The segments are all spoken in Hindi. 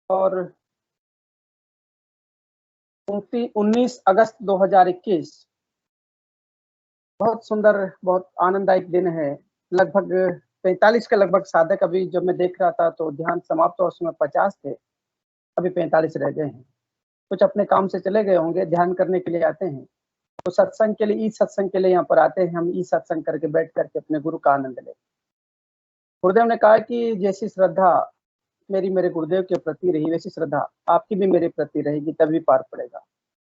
और 19 अगस्त 2021 बहुत सुंदर, बहुत आनंददायक दिन है। लगभग 45 के लगभग साधक अभी जब मैं देख रहा था तो ध्यान समाप्त हुआ, उसमें 50 थे, अभी 45 रह गए हैं। कुछ अपने काम से चले गए होंगे, ध्यान करने के लिए आते हैं तो सत्संग के लिए, ई सत्संग के लिए यहाँ पर आते हैं। हम ई सत्संग करके बैठ करके अपने गुरु का आनंद लें। गुरुदेव ने कहा कि जैसी श्रद्धा मेरी मेरे गुरुदेव के प्रति रही, वैसी श्रद्धा आपकी भी मेरे प्रति रहेगी, तभी पार पड़ेगा।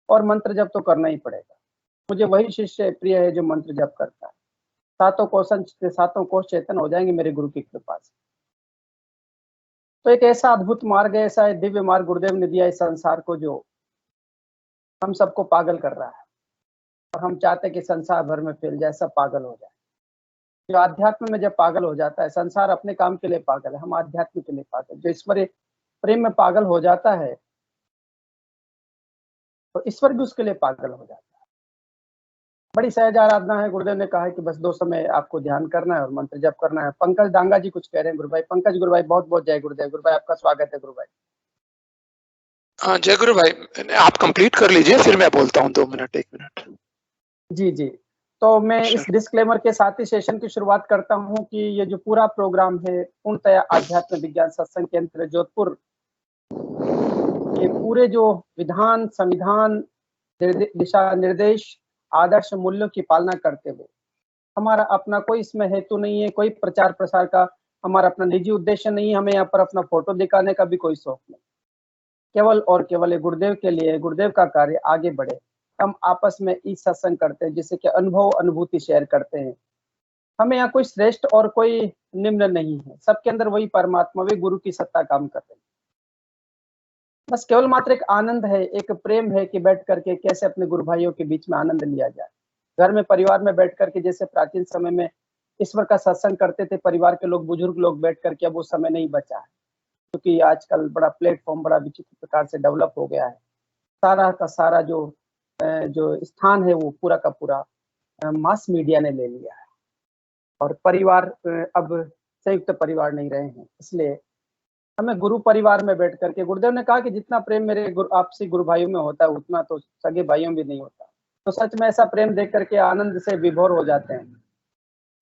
और मंत्र जप तो करना ही पड़ेगा। मुझे वही शिष्य प्रिय है जो मंत्र जप करता है। सातों कोष चेतन हो जाएंगे मेरे गुरु की कृपा से। तो एक ऐसा अद्भुत मार्ग है, ऐसा दिव्य मार्ग गुरुदेव ने दिया इस संसार को, जो हम सबको पागल कर रहा है। और हम चाहते हैं कि संसार भर में फैल जाए, सब पागल हो जाए। जो आध्यात्म में जब पागल हो जाता है, संसार अपने काम के लिए पागल है, हम आध्यात्म के लिए पागल। जो ईश्वर प्रेम में पागल हो जाता है तो ईश्वर भी उसके लिए पागल हो जाता है। बड़ी सहज आराधना है। गुरुदेव ने कहा है कि बस 2 समय आपको ध्यान करना है और मंत्र जप करना है। पंकज डांगा जी कुछ कह रहे हैं। गुरु भाई पंकज, गुरु भाई बहुत बहुत जय गुरुदेव। गुरु भाई आपका स्वागत है। गुरु भाई हाँ जय गुरु भाई, आप कंप्लीट कर लीजिए, फिर मैं बोलता हूँ 2 मिनट 1 मिनट। जी जी, तो मैं इस डिस्क्लेमर के साथ ही सेशन की शुरुआत करता हूँ कि ये जो पूरा प्रोग्राम है पूर्णतया आध्यात्म विज्ञान सत्संग केंद्र जोधपुर के पूरे जो विधान, संविधान, दिशा निर्देश, आदर्श मूल्यों की पालना करते हुए, हमारा अपना कोई इसमें हेतु नहीं है, कोई प्रचार प्रसार का हमारा अपना निजी उद्देश्य नहीं है। हमें यहाँ पर अपना फोटो दिखाने का भी कोई शौक नहीं। केवल और केवल गुरुदेव के लिए, गुरुदेव का कार्य आगे बढ़े। हम आपस में ई सत्संग करते हैं, जिससे कि अनुभव अनुभूति शेयर करते हैं। हमें यहाँ कोई श्रेष्ठ और कोई निम्न नहीं है, सबके अंदर वही परमात्मा, वही गुरु की सत्ता काम कर रही है। बस केवल मात्र एक आनंद है, एक प्रेम है कि बैठ करके कैसे अपने गुरु भाइयों के बीच में आनंद लिया जाए। घर में परिवार में बैठ करके, जैसे प्राचीन समय में ईश्वर का सत्संग करते थे परिवार के लोग, बुजुर्ग लोग बैठ करके, अब वो समय नहीं बचा है, क्योंकि आजकल बड़ा प्लेटफॉर्म बड़ा विचित्र प्रकार से डेवलप हो गया है। सारा का सारा जो स्थान है वो पूरा का पूरा मास मीडिया ने ले लिया है और परिवार अब संयुक्त परिवार नहीं रहे हैं। इसलिए हमें गुरु परिवार में बैठ करके, गुरुदेव ने कहा कि जितना प्रेम मेरे आपसी गुरु भाइयों में होता है उतना तो सगे भाइयों में नहीं होता। तो सच में ऐसा प्रेम देख करके आनंद से विभोर हो जाते हैं।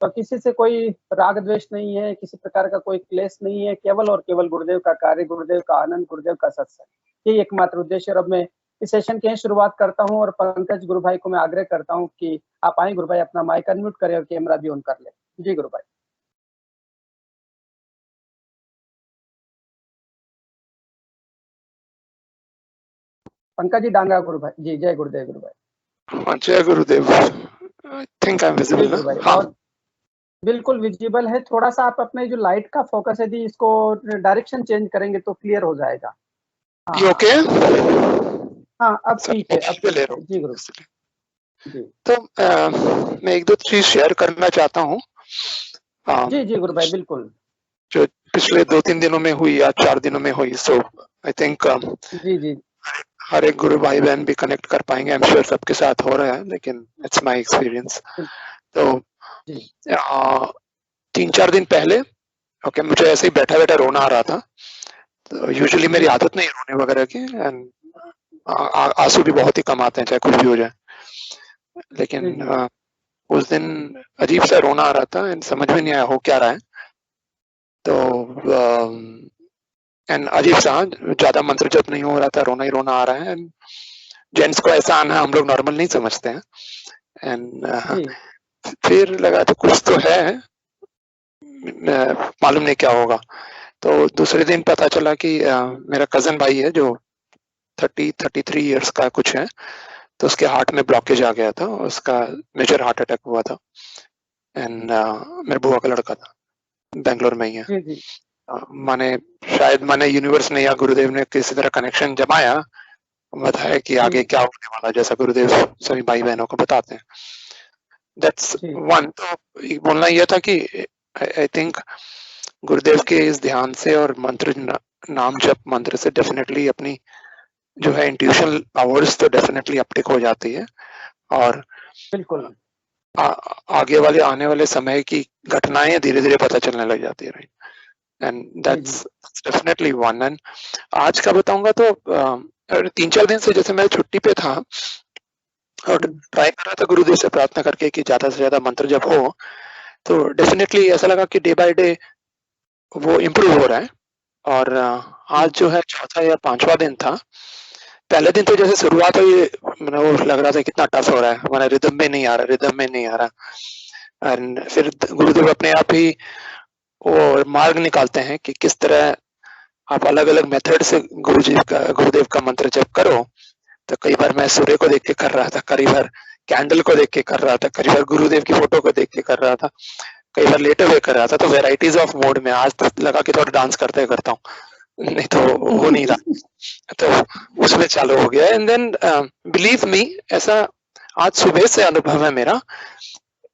तो किसी से कोई राग द्वेष नहीं है, किसी प्रकार का कोई क्लेश नहीं है, केवल और केवल गुरुदेव का कार्य, गुरुदेव का आनंद, गुरुदेव का सत्संग, ये एकमात्र उद्देश्य। और अब मैं इस सेशन की शुरुआत करता हूँ और पंकज गुरु भाई को मैं आग्रह करता हूँ कि आप आए गुरु भाई, अपना माइक अनम्यूट करें और कैमरा भी ऑन कर ले। जी गुरु भाई। पंकज जी डांगा गुरु भाई जी। जय गुरुदेव गुरु भाई। जय गुरुदेव। I think I am visible ना? हाँ बिल्कुल विजिबल है। थोड़ा सा आप अपने जो लाइट का फोकस है, इसको डायरेक्शन चेंज करेंगे तो क्लियर हो जाएगा। ये ओके? हाँ अब ठीक है, अब ले रहा हूँ जी गुरु जी। तो मैं 1-2 चीज शेयर करना चाहता हूँ। जी जी गुरु भाई बिल्कुल। जो पिछले 2-3 दिनों में हुई या 4 दिनों में हुई, सो आई थिंक जी जी हर एक गुरु भाई बहन भी कनेक्ट कर पाएंगे। आई एम श्योर सबके साथ हो रहा है, लेकिन इट्स माय एक्सपीरियंस। तो 3-4 दिन पहले ओके, मुझे ऐसे ही बैठा बैठा रोना आ रहा था। तो यूजुअली मेरी आदत नहीं रोने वगैरह की, एंड आंसू भी बहुत ही कम आते हैं चाहे कुछ भी हो जाए। लेकिन उस दिन अजीब सा रोना आ रहा था एंड समझ में नहीं आया हो क्या रहा है। तो एंड अजीब सा, ज्यादा मंत्र जप नहीं हो रहा था, रोना ही रोना आ रहा है। एंड जेंट्स को ऐसा आना हम लोग नॉर्मल नहीं समझते हैं। एंड फिर लगा तो कुछ तो है, मालूम नहीं क्या होगा। तो दूसरे दिन पता चला कि मेरा कजन भाई है जो 33 इयर्स का कुछ है, तो उसके हार्ट में ब्लॉकेज आ गया था, उसका मेजर हार्ट अटैक हुआ था। एंड मेरे बुआ का लड़का था, बेंगलोर में ही है। माने यूनिवर्स ने या गुरुदेव ने किसी तरह कनेक्शन जमाया, बताया कि आगे क्या होने वाला, जैसा गुरुदेव सभी भाई बहनों को बताते हैं। That's one. तो बोलना यह था कि आई थिंक गुरुदेव के इस ध्यान से और मंत्र नाम जप मंत्र से डेफिनेटली अपनी जो है इंट्यूशन पावर्स तो डेफिनेटली अपटिक हो जाती है, और बिल्कुल आगे वाले आने वाले समय की घटनाएं धीरे धीरे पता चलने लग जाती है। Right. And that's definitely one. And आज का बताऊंगा तो 3-4 दिन से जैसे मैं छुट्टी पे था और ट्राई कर रहा था गुरुदेव से प्रार्थना करके कि ज्यादा से ज्यादा मंत्र जप हो, तो डेफिनेटली ऐसा लगा कि डे बाय डे वो इम्प्रूव हो रहा है। और आज जो है चौथा या 5वां दिन था। पहले दिन तो जैसे शुरुआत हुई मैंने वो लग रहा था कितना टफ हो रहा है, हमारा रिदम में नहीं आ रहा। एंड फिर गुरुदेव अपने आप ही वो मार्ग निकालते हैं कि किस तरह आप अलग अलग मेथड से गुरुदेव का मंत्र जप करो। तो कई बार मैं सूर्य को देख के कर रहा था, कई बार कैंडल को देख के कर रहा था, कई बार गुरुदेव की फोटो को देख के कर रहा था, कई बार लेटे हुए कर रहा था। तो वेराइटीज ऑफ मोड में आज तक लगा कि थोड़ा डांस करते करता हूँ, नहीं तो हो नहीं रहा। तो उसमें चालू हो गया। एंड देन बिलीव मी, ऐसा आज सुबह से अनुभव है मेरा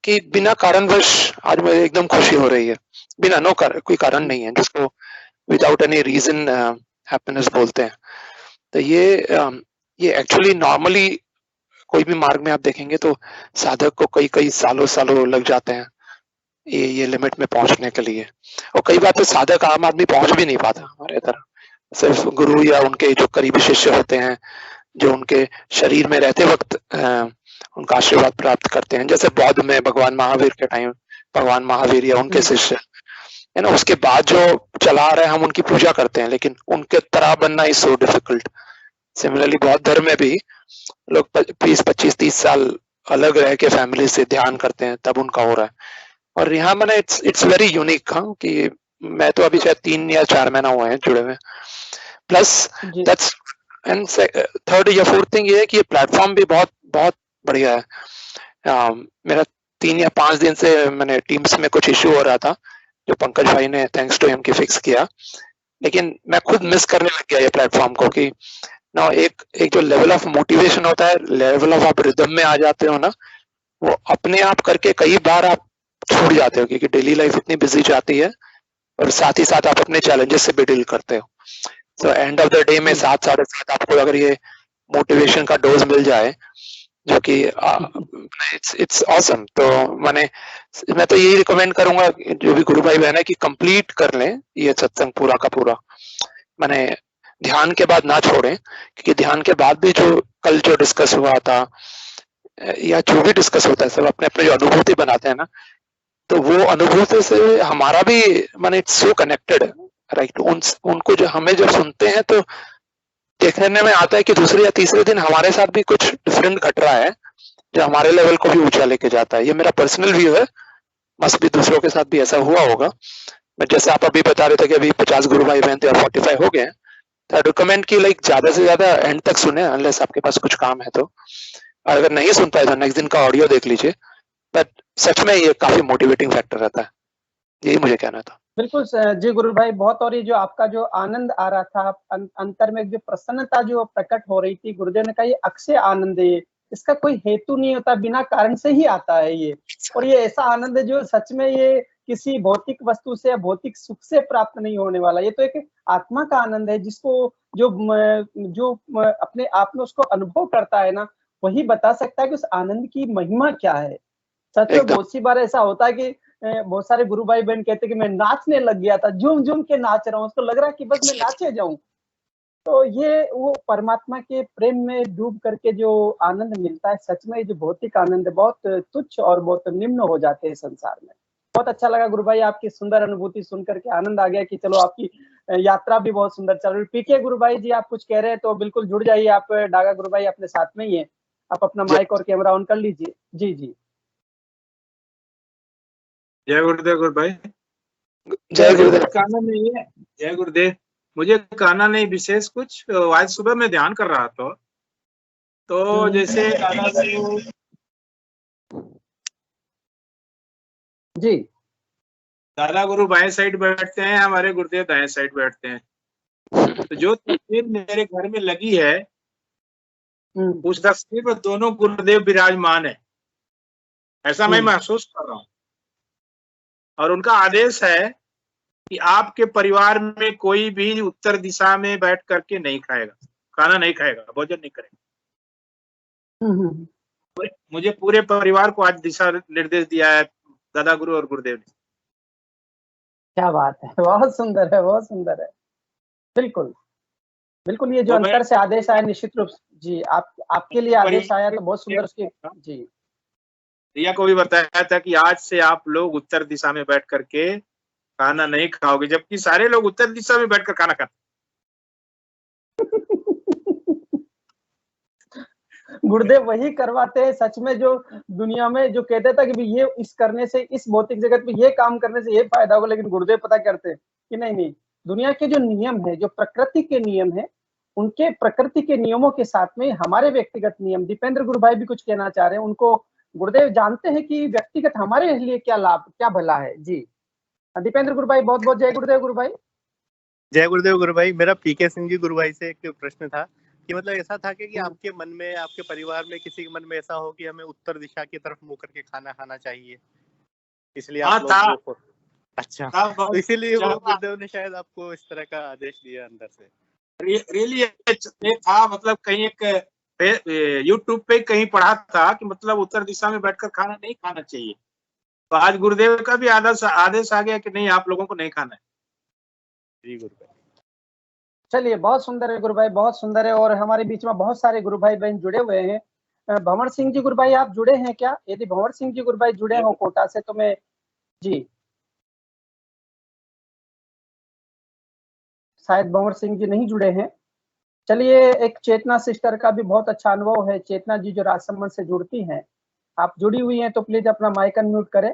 कि बिना कारणवश आज मुझे एकदम खुशी हो रही है, बिना कोई कारण नहीं है, जिसको विदाउट एनी रीजन हैप्पीनेस बोलते हैं। तो ये एक्चुअली नॉर्मली कोई भी मार्ग में आप देखेंगे तो साधक को कई सालों लग जाते हैं ये लिमिट में पहुंचने के लिए। और कई बार तो साधक आम आदमी पहुंच भी नहीं पाता हमारे तरह, सिर्फ गुरु या उनके जो करीबी शिष्य होते हैं, जो उनके शरीर में रहते वक्त उनका आशीर्वाद प्राप्त करते हैं। जैसे बौद्ध में भगवान महावीर के टाइम भगवान महावीर या उनके शिष्य है ना, उसके बाद जो चला आ रहे हैं हम उनकी पूजा करते हैं, लेकिन उनके तरह बनना इज सो डिफिकल्ट। सिमिलरली बौद्ध धर्म में भी लोग 20-25-30 साल अलग रह के फैमिली से ध्यान करते हैं, तब उनका हो रहा है। और यहाँ मैंने इट्स वेरी यूनिक कि मैं तो अभी शायद 3 या 4 महीना हुए हैं जुड़े हुए। प्लस दैट्स एंड थर्ड या फोर्थ थिंग ये है कि ये प्लेटफॉर्म भी बहुत बहुत बढ़िया है। मेरा 3 या 5 दिन से मैंने टीम्स में कुछ इश्यू हो रहा था, जो पंकज भाई ने थैंक्स टू हिम की फिक्स किया, लेकिन मैं खुद मिस करने लग गया ये प्लेटफॉर्म को। कि ना एक जो लेवल ऑफ मोटिवेशन होता है, लेवल ऑफ आप रिदम में आ जाते हो ना, वो अपने आप करके कई बार आप छूट जाते हो, क्योंकि डेली लाइफ इतनी बिजी जाती है और साथ ही साथ आप अपने चैलेंजेस से भी डील करते हो। तो एंड ऑफ द डे में 7-7:30 आपको अगर ये मोटिवेशन का डोज मिल जाए, जो कि इट्स ऑसम। तो मैं तो यही रिकमेंड करूंगा जो भी गुरु भाई बहन है कि कंप्लीट कर लें ये सत्संग पूरा का पूरा। मैंने ध्यान के बाद ना छोड़ें, क्योंकि ध्यान के बाद भी जो कल जो डिस्कस हुआ था या जो भी डिस्कस होता है, सब अपने अपने जो अनुभूति बनाते हैं ना, तो वो अनुभूति से हमारा भी माने इट्स सो कनेक्टेड, राइट। उनको जो हमें जब सुनते हैं तो देखने में आता है कि दूसरे या तीसरे दिन हमारे साथ भी कुछ डिफरेंट घट रहा है, जो हमारे लेवल को भी ऊंचा लेके जाता है। ये मेरा पर्सनल व्यू है, मस्ट भी दूसरों के साथ भी ऐसा हुआ होगा। बट जैसे आप अभी बता रहे थे कि अभी 50 गुरु भाई बहन थे और 45 हो गए, तो आई रिकमेंड कि लाइक ज्यादा से ज्यादा एंड तक सुने, अनलेस आपके पास कुछ काम है तो। और अगर नहीं सुन पाए तो नेक्स्ट दिन का ऑडियो देख लीजिए। बट सच में ये काफी मोटिवेटिंग फैक्टर रहता है, यही मुझे कहना था। बिल्कुल जी गुरु भाई, बहुत। और ये जो आपका जो आनंद आ रहा था अंतर में, जो प्रसन्नता जो प्रकट हो रही थी, गुरुदेव ने कहा ये अक्षय आनंद है, इसका कोई हेतु नहीं होता, बिना कारण से ही आता है ये। और ये ऐसा आनंद है जो सच में ये किसी भौतिक वस्तु से या भौतिक सुख से प्राप्त नहीं होने वाला, ये तो एक आत्मा का आनंद है, जिसको जो अपने आप में उसको अनुभव करता है ना, वही बता सकता है कि उस आनंद की महिमा क्या है। सच में बहुत सी बार ऐसा होता है कि बहुत सारे गुरु भाई बहन कहते कि मैं नाचने लग गया था, झूम झूम के नाच रहा हूँ, उसको लग रहा है कि बस मैं नाचे जाऊं। तो ये वो परमात्मा के प्रेम में डूब करके जो आनंद मिलता है, सच में जो भौतिक आनंद बहुत तुच्छ और बहुत निम्न हो जाते हैं संसार में। बहुत अच्छा लगा गुरु भाई, आपकी सुंदर अनुभूति सुन करके आनंद आ गया कि चलो आपकी यात्रा भी बहुत सुंदर चल रही। पीके गुरु भाई जी, आप कुछ कह रहे हैं तो बिल्कुल जुड़ जाइए। आप डागा गुरु भाई अपने साथ में ही है, आप अपना माइक और कैमरा ऑन कर लीजिए। जी जी, जय गुरुदेव गुरु भाई। जय गुरुदेव। कहना नहीं है, जय गुरुदेव। मुझे कहना नहीं विशेष कुछ। आज सुबह मैं ध्यान कर रहा था, तो जैसे दादा गुरु बाएं साइड बैठते हैं, हमारे गुरुदेव दाएं साइड बैठते हैं। तो जो तस्वीर मेरे घर में लगी है, उस तस्वीर पर दोनों गुरुदेव विराजमान है, ऐसा मैं महसूस कर रहा हूँ। और उनका आदेश है कि आपके परिवार में कोई भी उत्तर दिशा में बैठ करके नहीं खाएगा, खाना नहीं खाएगा, भोजन नहीं करेगा। मुझे पूरे परिवार को आज दिशा निर्देश दिया है दादा गुरु और गुरुदेव ने। क्या बात है, बहुत सुंदर है, बहुत सुंदर है। बिल्कुल बिल्कुल, ये जो अंतर से आदेश आया निश्चित रूप से जी, आपके लिए आदेश आया तो बहुत सुंदर उसकी जी। रिया को भी बताया था कि आज से आप लोग उत्तर दिशा में बैठ करके खाना नहीं खाओगे, जबकि सारे लोग उत्तर दिशा में बैठकर खाना खाते। गुरुदेव वही करवाते हैं सच में, जो दुनिया में जो कहते था कि ये इस करने से, इस भौतिक जगत में ये काम करने से ये फायदा होगा, लेकिन गुरुदेव पता करते हैं कि नहीं, दुनिया के जो नियम है, जो प्रकृति के नियम है, उनके प्रकृति के नियमों के साथ में हमारे व्यक्तिगत नियम, दीपेंद्र गुरु भाई भी कुछ कहना चाह रहे हैं, उनको गुरुदेव जानते हैं कि व्यक्तिगत हमारे लिए क्या लाभ, क्या भला है। जी दीपेंद्र गुरु भाई, बहुत बहुत जय गुरुदेव गुरु भाई। जय गुरुदेव गुरु भाई। मेरा पीके सिंह जी गुरु भाई से एक प्रश्न था कि मतलब ऐसा था कि आपके मन में, आपके परिवार में किसी के मन में ऐसा हो कि हमें उत्तर दिशा की तरफ मुंह करके खाना खाना चाहिए, इसलिए आप लोग अच्छा, तो इसीलिए गुरुदेव ने शायद आपको इस तरह का आदेश दिया अंदर से। रियली था, मतलब कहीं एक यूट्यूब पे कहीं पढ़ा था कि मतलब उत्तर दिशा में बैठकर खाना नहीं खाना चाहिए, तो आज गुरुदेव का भी आदेश आ गया कि नहीं, आप लोगों को नहीं खाना है। जी गुरु भाई, चलिए बहुत सुंदर है गुरु भाई, बहुत सुंदर है। और हमारे बीच में बहुत सारे गुरु भाई बहन जुड़े हुए हैं। भंवर सिंह जी गुरु भाई, आप जुड़े हैं क्या? यदि भंवर सिंह जी गुरु भाई जुड़े हो कोटा से तो मैं जी, शायद भंवर सिंह जी नहीं जुड़े हैं। चलिए, एक चेतना सिस्टर का भी बहुत अच्छा अनुभव है। चेतना जी जो राजसमंद से जुड़ती हैं, आप जुड़ी हुई हैं तो प्लीज अपना माइक अनम्यूट करें।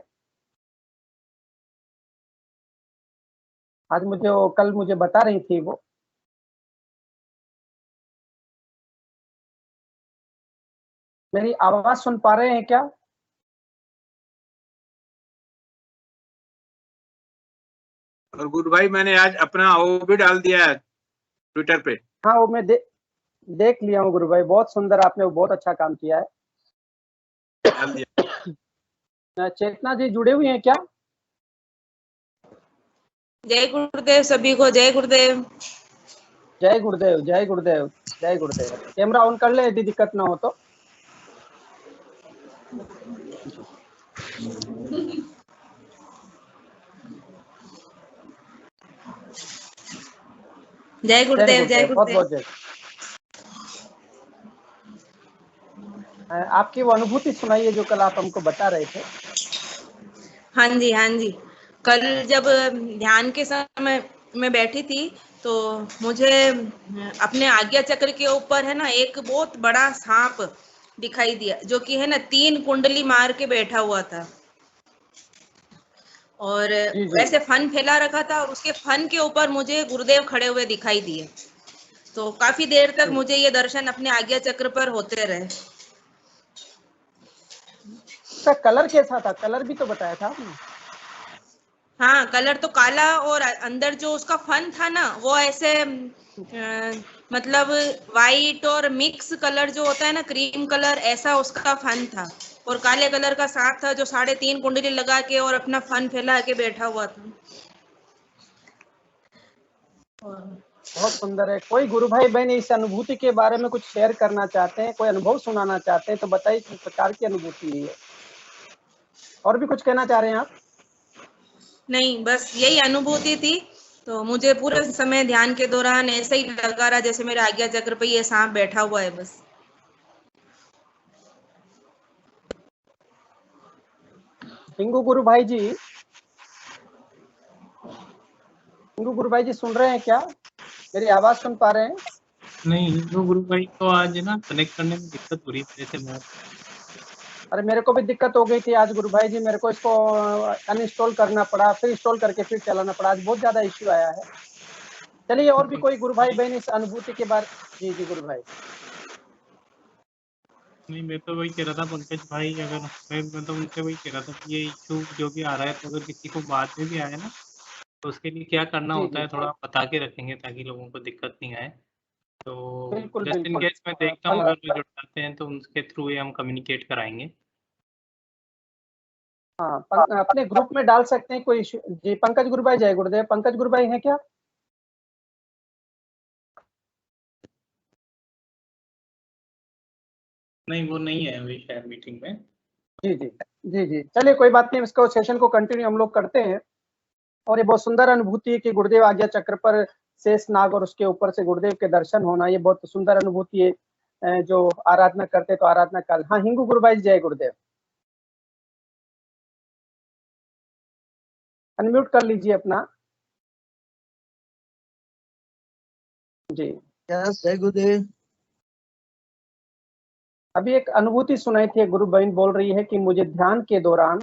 आज मुझे कल मुझे बता रही थी वो। मेरी आवाज सुन पा रहे हैं क्या? और गुरु भाई मैंने आज अपना वो भी डाल दिया है ट्विटर पे। हाँ वो मैं देख लिया हूँ गुरु भाई, बहुत सुंदर, आपने वो बहुत अच्छा काम किया है। डाल दिया। चेतना जी जुड़े हुए हैं क्या? जय गुरुदेव सभी को, जय गुरुदेव। जय गुरुदेव, जय गुरुदेव, जय गुरुदेव। कैमरा ऑन कर ले यदि दिक्कत ना हो तो। जय गुरुदेव, जय बहुत गुरुदेव। बहुत जय। आपकी वो अनुभूति सुनाइए जो कल आप हमको बता रहे थे। हाँ जी, हाँ जी। कल जब ध्यान के समय में बैठी थी तो मुझे अपने आज्ञा चक्र के ऊपर है ना एक बहुत बड़ा सांप दिखाई दिया, जो कि है ना 3 कुंडली मार के बैठा हुआ था और वैसे फन फैला रखा था, और उसके फन के ऊपर मुझे गुरुदेव खड़े हुए दिखाई दिए। तो काफी देर तक मुझे ये दर्शन अपने आज्ञा चक्र पर होते रहे। उसका कलर कैसा था? कलर भी तो बताया था आपने। हाँ, कलर तो काला, और अंदर जो उसका फन था ना वो ऐसे मतलब वाइट और मिक्स कलर जो होता है ना, क्रीम कलर, ऐसा उसका फन था। और काले कलर का सांप था जो 3.5 कुंडली लगा के और अपना फन फैला के बैठा हुआ था। बहुत सुंदर है। कोई गुरु भाई बहन इस अनुभूति के बारे में कुछ शेयर करना चाहते हैं, कोई अनुभव सुनाना चाहते हैं तो बताइए किस प्रकार की अनुभूति है। और भी कुछ कहना चाह रहे हैं आप? नहीं, बस यही अनुभूति थी। तो मुझे पूरे समय ध्यान के दौरान ऐसे ही लगा रहा जैसे मेरे आज्ञा चक्र पे ये सांप बैठा हुआ है बस। हिंगू गुरु भाई जी, हिंगू गुरु भाई जी सुन रहे हैं क्या? मेरी आवाज सुन पा रहे हैं? नहीं, हिंदू गुरु भाई को आज ना कनेक्ट करने में दिक्कत हो रही है जैसे मैं। अरे मेरे को भी दिक्कत हो गई थी आज गुरु भाई जी, मेरे को इसको अनइंस्टॉल करना पड़ा, फिर इंस्टॉल करके फिर चलाना पड़ा। आज बहुत ज्यादा इश्यू आया है। चलिए, और भी कोई गुरु भाई बहन इस अनुभूति के बारे। जी जी गुरु भाई। नहीं, मैं तो वही कह रहा था पंकज भाई, अगर मैं मतलब उनसे वही कह रहा था कि ये इशू जो भी आ रहा है, तो अगर किसी को बाद में भी आए ना तो उसके लिए क्या करना होता है थोड़ा बता के रखेंगे ताकि लोगों को दिक्कत नहीं आए। तो जस्ट इन केस मैं देखता हूँ अगर वो जुड़ जाते हैं तो उनके थ्रू ही हम कम्युनिकेट कराएंगे। हाँ, अपने ग्रुप में डाल सकते हैं कोई इशू। जी पंकज गुरु भाई, जय गुरुदेव। पंकज गुरु भाई हैं क्या? नहीं, वो नहीं है अभी शायद मीटिंग में। जी जी जी जी। चलिए कोई बात नहीं, इसको सेशन को कंटिन्यू हम लोग करते हैं। और ये बहुत सुंदर अनुभूति है कि गुरुदेव आज्ञा चक्र पर शेष नाग और उसके ऊपर से गुरुदेव के दर्शन होना, ये बहुत सुंदर अनुभूति है। जो आराधना करते तो आराधना काल। हाँ, हिंगू गुरु भाई, जय गुरुदेव। अनम्यूट कर लीजिए अपना। जी, जय गुरुदेव। अभी एक अनुभूति सुनाई थी, गुरु बहन बोल रही है कि मुझे ध्यान के दौरान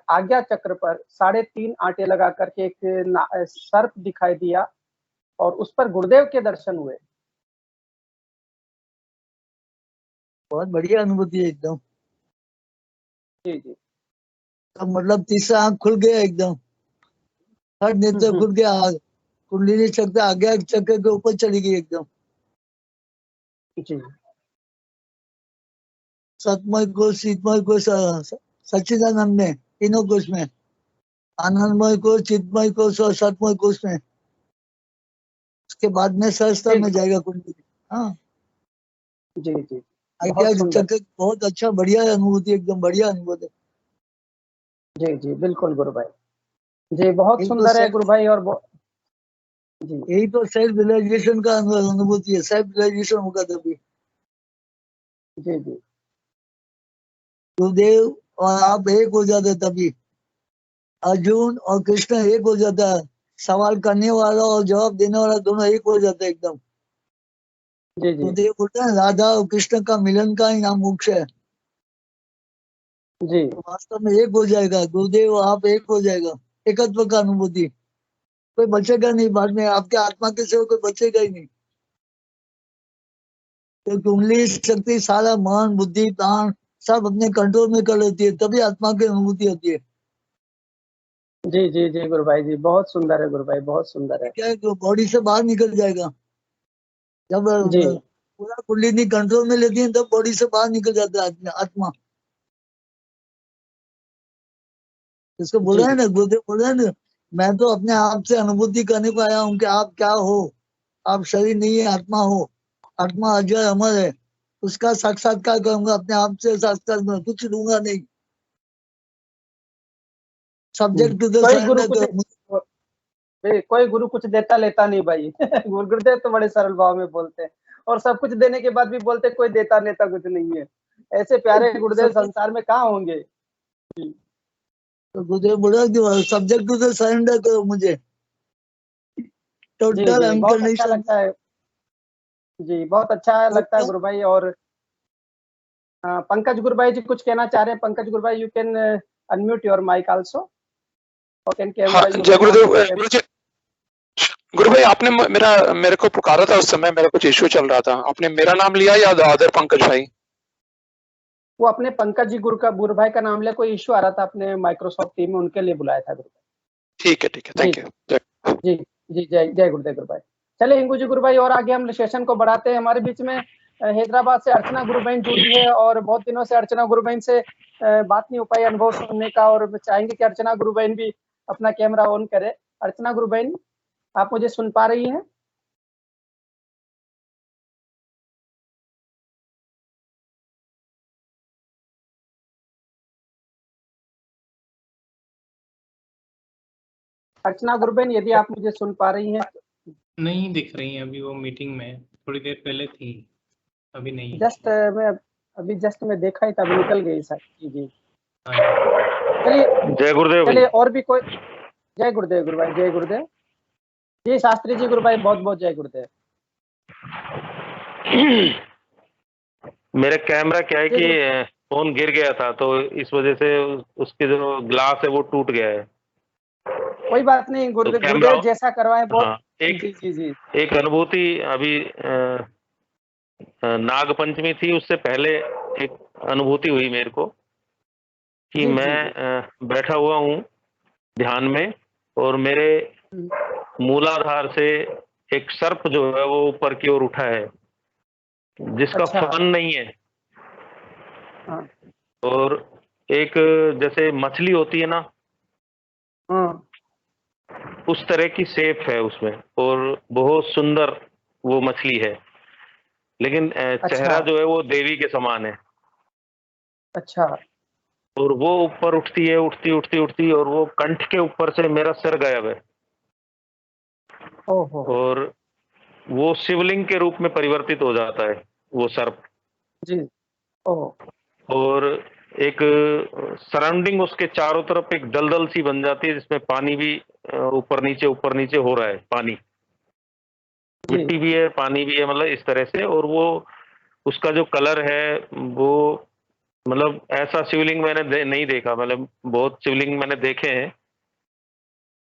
आज्ञा चक्र पर 3.5 आटे लगा करके एक सर्प दिखाई दिया और उस पर गुरुदेव के दर्शन हुए। बहुत बढ़िया अनुभूति है एकदम। जी जी। तो मतलब तीसरा आंख खुल गया एकदम, हर नेत्र खुल गया, कुंडली चक्र आज्ञा चक्र के ऊपर चली गई एकदम। जी। सतमय कोश, चितमय कोश, सच्चिदानंद में, तीनों कोश में, आनंदमय कोश, चितमय कोश और सतमय कोश में। उसके बाद में सहस्त्र में जाएगा कुंडली। हाँ जी जी। आज्ञा चक्र बहुत अच्छा, बढ़िया अनुभूति, एकदम बढ़िया अनुभूति। जी जी बिल्कुल गुरु भाई जी, बहुत सुंदर है गुरु भाई। और जी, यही तो सेल्फ रियलाइजेशन का अनुभूति है, सेल्फ रियलाइजेशन होगा तभी। जी जी। गुरुदेव और आप एक हो जाते तभी, अर्जुन और कृष्ण एक हो जाता है, सवाल करने वाला और जवाब देने वाला दोनों एक हो जाता है एकदम। जी जी। गुरुदेव बोलते हैं राधा और कृष्ण का मिलन का ही नाम मोक्ष है। जी, तो वास्तव में एक हो जाएगा, गुरुदेव आप एक हो जाएगा, एकत्व का अनुभूति। कोई बचेगा नहीं बाद में, आपके आत्मा के सिवा कोई बचेगा ही नहीं। क्योंकि उंगली शक्ति सारा मन बुद्धि प्राण सब अपने कंट्रोल में कर लेती है, तभी आत्मा की अनुभूति होती है। जी जी जी गुरु भाई जी, बहुत सुंदर है गुरु भाई, बहुत सुंदर है। क्या है, बॉडी से बाहर निकल जाएगा। जब जी पूरा कुंडली कंट्रोल में लेती है तब बॉडी से बाहर निकल जाता है आत्मा। इसको बोल रहे हैं ना, गुरुदेव बोल रहे हैं ना, मैं तो अपने आप से अनुभूति करने को आया हूँ कि आप क्या हो, आप शरीर नहीं है, आत्मा हो, आत्मा अजय अमर है, उसका साक्षात्कार करूंगा, अपने आप से साक्षात्कार, कुछ दूंगा नहीं। सब्जेक्ट टू द कोई गुरु कुछ देता लेता नहीं भाई। गुरुदेव तो बड़े सरल भाव में बोलते हैं और सब कुछ देने के बाद भी बोलते हैं कोई देता लेता कुछ नहीं है। ऐसे प्यारे गुरुदेव संसार में कहाँ होंगे। तो गुरुदेव बोला कि सब्जेक्ट टू द सरेंडर करो मुझे, टोटल बहुत अच्छा लगता है जी, बहुत अच्छा लगता है गुरु भाई। और पंकज गुरु भाई जी कुछ कहना चाह रहे हैं। पंकज गुरु भाई, you can unmute your mic also. जय गुरुदेव। गुरु भाई आपने मेरे को पुकारा था, उस समय मेरा कुछ इश्यू चल रहा था, आपने मेरा नाम लिया या अदर पंकज भाई? वो अपने पंकज जी गुरु भाई का नाम लिया, कोई इश्यू आ रहा था अपने माइक्रोसॉफ्ट टीम में, उनके लिए बुलाया था गुरु भाई। ठीक है थैंक यू। जी जी जय गुरुदेव गुरु भाई। चले हिंगू जी गुरु भाई, और आगे हम सेशन को बढ़ाते हैं। हमारे बीच में हैदराबाद से अर्चना गुरु बहन जुड़ी है और बहुत दिनों से अर्चना गुरु बहन से बात नहीं हो पाई अनुभव सुनने का, और चाहेंगे कि अर्चना गुरु बहन भी अपना कैमरा ऑन करे। अर्चना गुरु बहन, आप मुझे सुन पा रही हैं? अर्चना गुरु बहन, यदि आप मुझे सुन पा रही हैं। नहीं दिख रही हैं अभी, वो मीटिंग में, थोड़ी देर पहले थी, अभी नहीं। जस्ट मैं देखा ही था, अभी निकल गई सर। जी चलिए जय गुरुदेव। चलिए और भी कोई। जय गुरुदेव गुरु भाई, जय गुरुदेव जी। शास्त्री जी गुरु भाई, बहुत बहुत जय गुरुदेव। मेरा कैमरा क्या है कि फोन गिर गया था, तो इस वजह से उसके जो ग्लास है वो टूट गया है। कोई बात नहीं गुरुदेव जैसा करवाएं। बहुत जी एक अनुभूति अभी नाग पंचमी थी, उससे पहले एक अनुभूति हुई मेरे को कि मैं बैठा हुआ हूँ ध्यान में और मेरे मूलाधार से एक सर्प जो है वो ऊपर की ओर उठा है, जिसका फन नहीं है। और एक जैसे मछली होती है ना, उस तरह की शेप है उसमें, और बहुत सुंदर वो मछली है, लेकिन चेहरा जो है वो देवी के समान है। अच्छा। और वो ऊपर उठती है, उठती उठती उठती, और वो कंठ के ऊपर से मेरा सिर गायब है। ओहो। और वो शिवलिंग के रूप में परिवर्तित हो जाता है वो सर्प। जी। ओह। और एक सराउंडिंग उसके चारों तरफ एक दलदल सी बन जाती है, जिसमें पानी भी ऊपर नीचे हो रहा है। पानी, मिट्टी भी है, पानी भी है, मतलब इस तरह से। और वो उसका जो कलर है वो, मतलब ऐसा शिवलिंग मैंने नहीं देखा। मतलब बहुत शिवलिंग मैंने देखे हैं,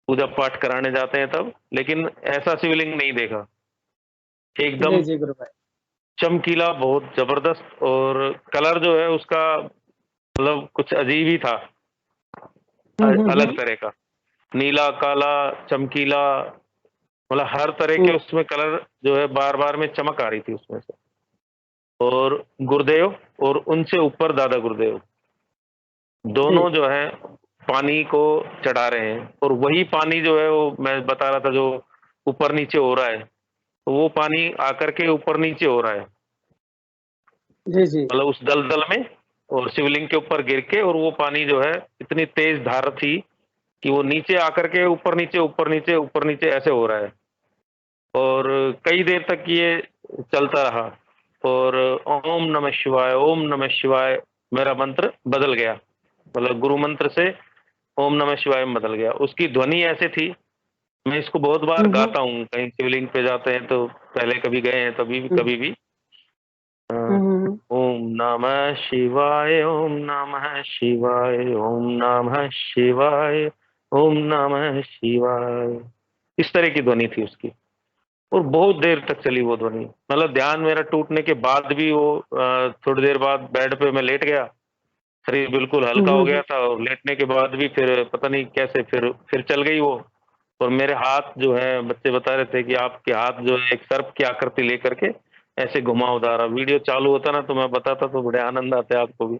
पूजा पाठ कराने जाते हैं तब, लेकिन ऐसा शिवलिंग नहीं देखा। एकदम जी गुरु भाई। चमकीला, बहुत जबरदस्त। और कलर जो है उसका मतलब कुछ अजीब ही था, अलग तरह का, नीला, काला, चमकीला, मतलब हर तरह के उसमें कलर जो है बार बार में चमक आ रही थी उसमें से। और गुरुदेव और उनसे ऊपर दादा गुरुदेव दोनों जो है पानी को चढ़ा रहे हैं। और वही पानी जो है, वो मैं बता रहा था, जो ऊपर नीचे हो रहा है, तो वो पानी आकर के ऊपर नीचे हो रहा है, जी। मतलब उस दलदल में और शिवलिंग के ऊपर गिर के। और वो पानी जो है इतनी तेज धार थी कि वो नीचे आकर के ऊपर नीचे ऊपर नीचे ऊपर नीचे ऐसे हो रहा है। और कई देर तक ये चलता रहा। और ओम नमः शिवाय, ओम नमः शिवाय मेरा मंत्र बदल गया, मतलब गुरु मंत्र से ओम नमः शिवाय में बदल गया। उसकी ध्वनि ऐसे थी, मैं इसको बहुत बार गाता हूँ, कहीं शिवलिंग पे जाते हैं तो, पहले कभी गए हैं तभी भी, कभी भी। ओम नमः शिवाय, ओम नमः शिवाय, ओम नमः शिवाय, ओम नमः शिवाय, इस तरह की ध्वनि थी उसकी। और बहुत देर तक चली वो ध्वनि। मतलब ध्यान मेरा टूटने के बाद भी वो थोड़ी देर बाद बेड पे मैं लेट गया, शरीर बिल्कुल हल्का हो गया था। और लेटने के बाद भी फिर पता नहीं कैसे फिर चल गई वो। और मेरे हाथ जो है, बच्चे बता रहे थे कि आपके हाथ जो है एक सर्प की आकृति लेकर के ऐसे घुमावदार। वीडियो चालू होता ना तो मैं बताता तो बड़े आनंद आते आपको भी।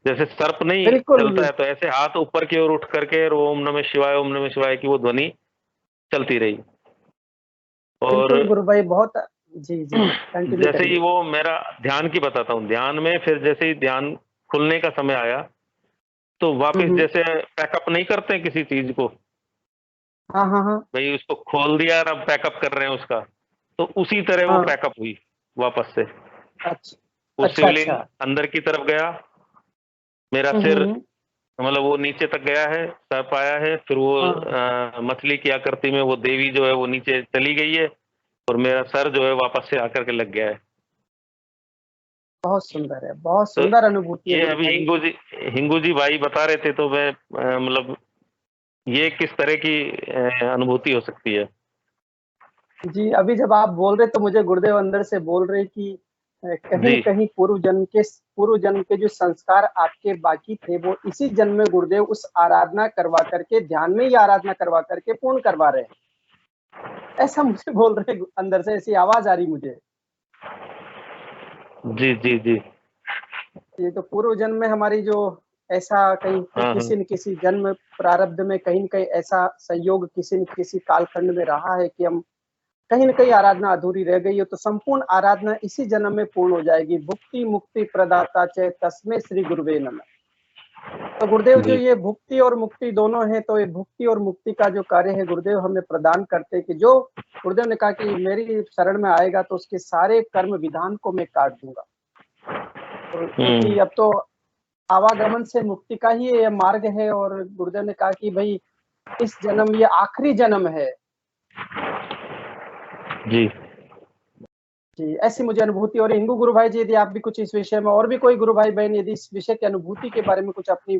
जैसे सर्प नहीं चलता है तो ऐसे हाथ ऊपर की ओर उठ करके ओम नमः शिवाय, ओम नमः शिवाय की वो ध्वनि चलती रही। और गुरु भाई बहुत। जी कंटिन्यू जैसे करिए। ही वो मेरा ध्यान की बताता हूँ, ध्यान में फिर जैसे ही ध्यान खुलने का समय आया तो वापस जैसे पैकअप नहीं करते किसी चीज को, हाँ। भाई उसको खोल दिया और अब पैकअप कर रहे हैं उसका, तो उसी तरह वो पैकअप हुई वापस से। अच्छा। वो शिवलिंग अंदर की तरफ गया, मेरा सिर मतलब वो नीचे तक गया है, सर आया है, फिर वो मछली की आकृति में वो देवी जो है वो नीचे चली गई है, और मेरा सर जो है वापस से आकर के लग गया है। बहुत सुंदर है, बहुत सुंदर अनुभूति है। ये अभी हिंगू जी भाई बता रहे थे, तो मैं मतलब ये किस तरह की अनुभूति हो सकती है। जी अभी जब आप बोल रहे तो मुझे गुरुदेव अंदर से बोल रहे कि कहीं न कहीं पूर्व जन्म के जो संस्कार आपके बाकी थे वो इसी जन्म में गुरुदेव उस आराधना करवा करके, ध्यान में ही आराधना करवा करके पूर्ण करवा रहे हैं, ऐसा मुझे बोल रहे अंदर से, ऐसी आवाज आ रही मुझे। जी। ये तो पूर्व जन्म में हमारी जो ऐसा कहीं किसी न किसी जन्म प्रारब्ध में कहीं न कहीं ऐसा संयोग किसी न किसी कालखंड में रहा है कि हम कहीं न कहीं आराधना अधूरी रह गई हो, तो संपूर्ण आराधना इसी जन्म में पूर्ण हो जाएगी। भुक्ति मुक्ति प्रदाता च तस्मै श्री गुरुवे नमः। तो गुरुदेव जो ये भुक्ति और मुक्ति दोनों है, तो ये भुक्ति और मुक्ति का जो कार्य है गुरुदेव हमें प्रदान करते हैं कि जो गुरुदेव ने कहा कि मेरी शरण में आएगा तो उसके सारे कर्म विधान को मैं काट दूंगा। और क्योंकि अब तो आवागमन से मुक्ति का ही ये मार्ग है, और गुरुदेव ने कहा कि भाई इस जन्म ये आखिरी जन्म है। जी ऐसी मुझे अनुभूति। और हिंगू गुरु भाई जी, यदि आप भी कुछ इस विषय में, और भी कोई गुरु भाई बहन यदि इस विषय की अनुभूति के बारे में कुछ अपनी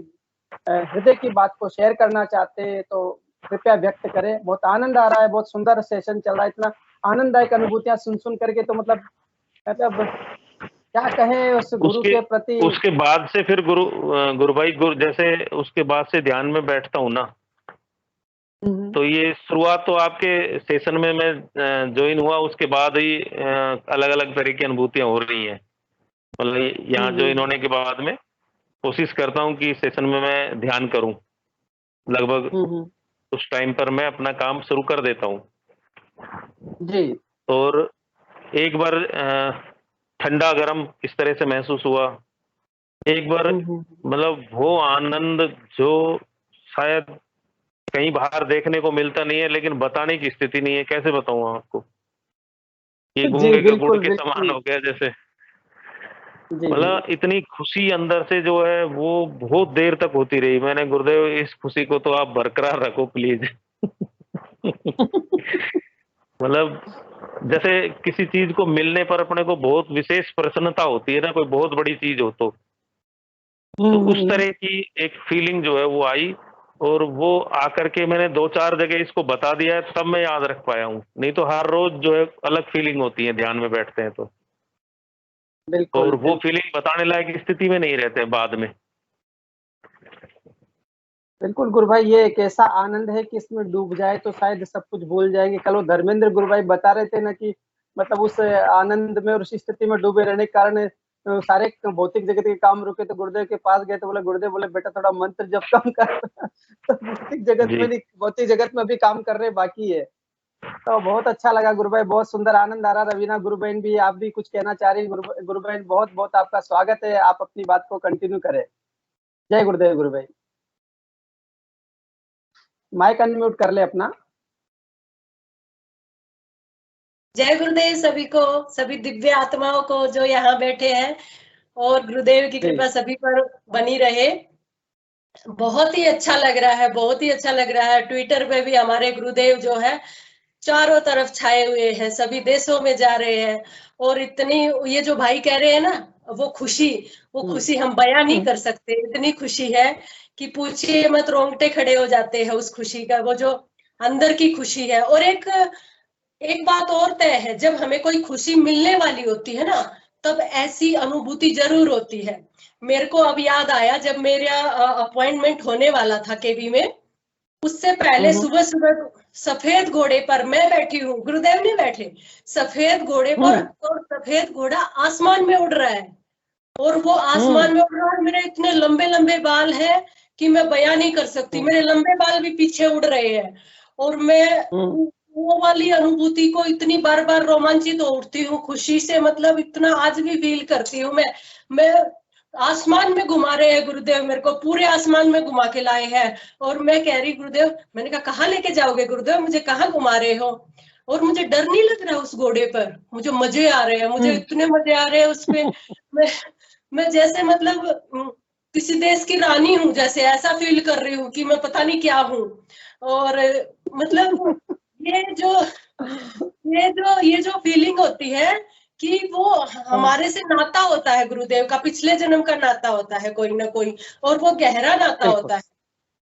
हृदय की बात को शेयर करना चाहते हैं तो कृपया व्यक्त करें। बहुत आनंद आ रहा है, बहुत सुंदर सेशन चल रहा है, इतना आनंददायक अनुभूतियां सुन करके तो मतलब क्या कहें उस गुरु के प्रति। उसके बाद से फिर गुरु भाई जैसे उसके बाद से ध्यान में बैठता हूँ ना, तो ये शुरुआत तो आपके सेशन में मैं ज्वाइन हुआ, उसके बाद ही अलग अलग तरह की अनुभूतियां हो रही हैं। मतलब यहाँ ज्वाइन होने के बाद में कोशिश करता हूँ कि सेशन में मैं ध्यान करूँ, लगभग उस टाइम पर मैं अपना काम शुरू कर देता हूँ। जी। और एक बार ठंडा गर्म इस तरह से महसूस हुआ, एक बार मतलब वो आनंद जो शायद कहीं बाहर देखने को मिलता नहीं है, लेकिन बताने की स्थिति नहीं है। कैसे बताऊं आपको, ये गूंगे का गुड़ के समान हो गया जैसे। मतलब इतनी खुशी अंदर से जो है वो बहुत देर तक होती रही। मैंने गुरुदेव इस खुशी को तो आप बरकरार रखो प्लीज। मतलब जैसे किसी चीज को मिलने पर अपने को बहुत विशेष प्रसन्नता होती है ना, कोई बहुत बड़ी चीज हो तो उस तरह की एक फीलिंग जो है वो आई। और वो आकर के मैंने 2-4 जगह इसको बता दिया है, तब मैं याद रख पाया हूँ। नहीं तो हर रोज जो है अलग फीलिंग होती है ध्यान में बैठते हैं तो। और वो फीलिंग बताने लायक स्थिति में नहीं रहते बाद में। बिल्कुल गुरु भाई, ये एक ऐसा आनंद है कि इसमें डूब जाए तो शायद सब कुछ भूल जाएंगे। कल वो धर्मेंद्र गुरु भाई बता रहे थे ना कि मतलब उस आनंद में और उस स्थिति में डूबे रहने के कारण सारे भौतिक जगत के काम रुके। तो गुरुदेव के पास गए तो बोले, गुरुदेव बोले बेटा थोड़ा मंत्र जप कम कर। तो भौतिक जगत में नहीं, भौतिक जगत में भी काम कर रहे बाकी है। तो बहुत अच्छा लगा गुरु भाई, बहुत सुंदर आनंद आ रहा। रवीना गुरु बहन भी, आप भी कुछ कहना चाह रही? गुरु बहन बहुत बहुत आपका स्वागत है, आप अपनी बात को कंटिन्यू करें। जय गुरुदेव गुरु भाई, माइक अनम्यूट कर ले अपना। जय गुरुदेव सभी को, सभी दिव्य आत्माओं को जो यहाँ बैठे हैं, और गुरुदेव की कृपा सभी पर बनी रहे। बहुत ही अच्छा लग रहा है, बहुत ही अच्छा लग रहा है। ट्विटर पे भी हमारे गुरुदेव जो है चारों तरफ छाए हुए हैं, सभी देशों में जा रहे हैं। और इतनी, ये जो भाई कह रहे हैं ना, वो खुशी हम बयां नहीं कर सकते। इतनी खुशी है कि पूछिए मत, रोंगटे खड़े हो जाते हैं उस खुशी का, वो जो अंदर की खुशी है। और एक बात और तय है, जब हमें कोई खुशी मिलने वाली होती है ना, तब ऐसी अनुभूति जरूर होती है। मेरे को अब याद आया, जब मेरा अपॉइंटमेंट होने वाला था केवी में, उससे पहले सुबह सुबह सफेद घोड़े पर मैं बैठी हूँ, गुरुदेव नहीं बैठे, सफेद घोड़े पर, और सफेद घोड़ा आसमान में उड़ रहा है। और वो आसमान में उड़ रहा है, मेरे इतने लंबे लंबे बाल है कि मैं बयां नहीं कर सकती। मेरे लंबे बाल भी पीछे उड़ रहे हैं, और मैं वो वाली अनुभूति को इतनी बार बार रोमांचित हो उठती हूँ खुशी से। मतलब इतना आज भी फील करती हूँ मैं आसमान में घुमा रहे हैं गुरुदेव, मेरे को पूरे आसमान में घुमा के लाए हैं। और मैं कह रही गुरुदेव, मैंने कहा कहाँ लेके जाओगे गुरुदेव, मुझे कहाँ घुमा रहे हो? और मुझे डर नहीं लग रहा उस घोड़े पर, मुझे मजे आ रहे हैं, मुझे इतने मजे आ रहे हैं उस पे। मैं जैसे मतलब किसी देश की रानी हूँ जैसे, ऐसा फील कर रही हूँ कि मैं पता नहीं क्या हूँ। और मतलब ये जो फीलिंग होती है कि वो हमारे से नाता होता है गुरुदेव का, पिछले जन्म का नाता होता है कोई ना कोई, और वो गहरा नाता होता है।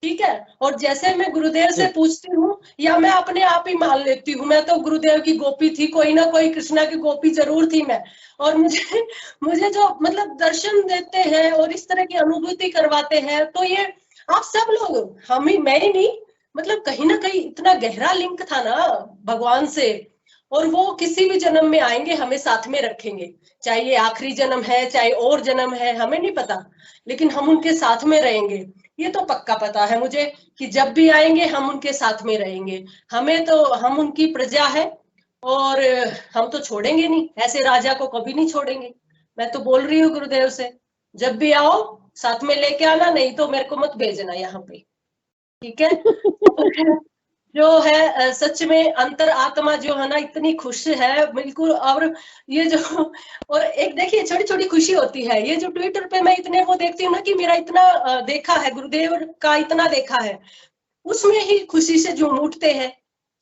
ठीक है। और जैसे मैं गुरुदेव से पूछती हूँ, या मैं अपने आप ही मान लेती हूँ, मैं तो गुरुदेव की गोपी थी, कोई ना कोई कृष्णा की गोपी जरूर थी मैं। और मुझे जो मतलब दर्शन देते हैं और इस तरह की अनुभूति करवाते हैं, तो ये आप सब लोग, हम ही, मैं ही नहीं, मतलब कहीं ना कहीं इतना गहरा लिंक था ना भगवान से। और वो किसी भी जन्म में आएंगे, हमें साथ में रखेंगे, चाहे ये आखिरी जन्म है चाहे और जन्म है, हमें नहीं पता, लेकिन हम उनके साथ में रहेंगे। ये तो पक्का पता है मुझे कि जब भी आएंगे हम उनके साथ में रहेंगे। हमें तो, हम उनकी प्रजा है, और हम तो छोड़ेंगे नहीं, ऐसे राजा को कभी नहीं छोड़ेंगे। मैं तो बोल रही हूँ गुरुदेव से, जब भी आओ साथ में लेके आना, नहीं तो मेरे को मत भेजना यहाँ पे, ठीक है? जो है सच में अंतर आत्मा जो है ना, इतनी खुश है बिल्कुल। और ये जो, और एक देखिए छोटी छोटी खुशी होती है, ये जो ट्विटर पे मैं इतने वो देखती हूँ ना कि मेरा इतना देखा है, गुरुदेव का इतना देखा है, उसमें ही खुशी से झूम उठते हैं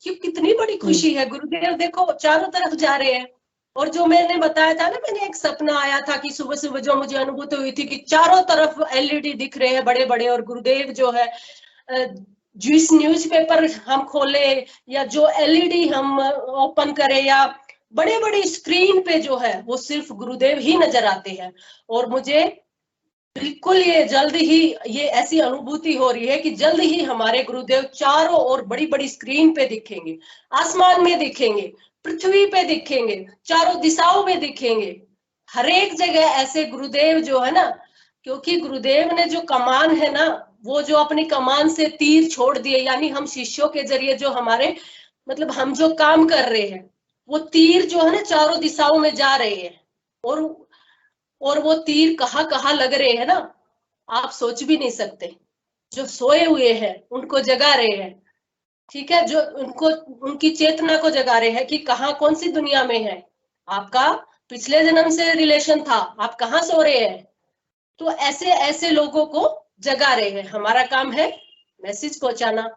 कि कितनी बड़ी खुशी है। गुरुदेव देखो चारों तरफ जा रहे हैं। और जो मैंने बताया था ना, मैंने एक सपना आया था कि सुबह सुबह जो मुझे अनुभूति हुई थी कि चारों तरफ एलईडी दिख रहे हैं बड़े बड़े, और गुरुदेव जो है जिस न्यूज़पेपर हम खोले या जो एलईडी हम ओपन करें या बड़े बड़े स्क्रीन पे जो है, वो सिर्फ गुरुदेव ही नजर आते हैं। और मुझे बिल्कुल ये जल्द ही ये ऐसी अनुभूति हो रही है कि जल्द ही हमारे गुरुदेव चारों ओर बड़ी बड़ी स्क्रीन पे दिखेंगे, आसमान में दिखेंगे, पृथ्वी पे दिखेंगे, चारों दिशाओं में दिखेंगे, हर एक जगह ऐसे गुरुदेव जो है ना। क्योंकि गुरुदेव ने जो कमान है ना, वो जो अपनी कमान से तीर छोड़ दिए, यानी हम शिष्यों के जरिए जो हमारे मतलब हम जो काम कर रहे हैं, वो तीर जो है ना चारों दिशाओं में जा रहे हैं। और और वो तीर कहाँ कहाँ लग रहे हैं ना, आप सोच भी नहीं सकते। जो सोए हुए हैं उनको जगा रहे हैं, ठीक है, जो उनको उनकी चेतना को जगा रहे हैं कि कहाँ कौन सी दुनिया में है, आपका पिछले जन्म से रिलेशन था, आप कहाँ सो रहे हैं। तो ऐसे ऐसे लोगों को जगा रहे हैं। हमारा काम है मैसेज पहुंचाना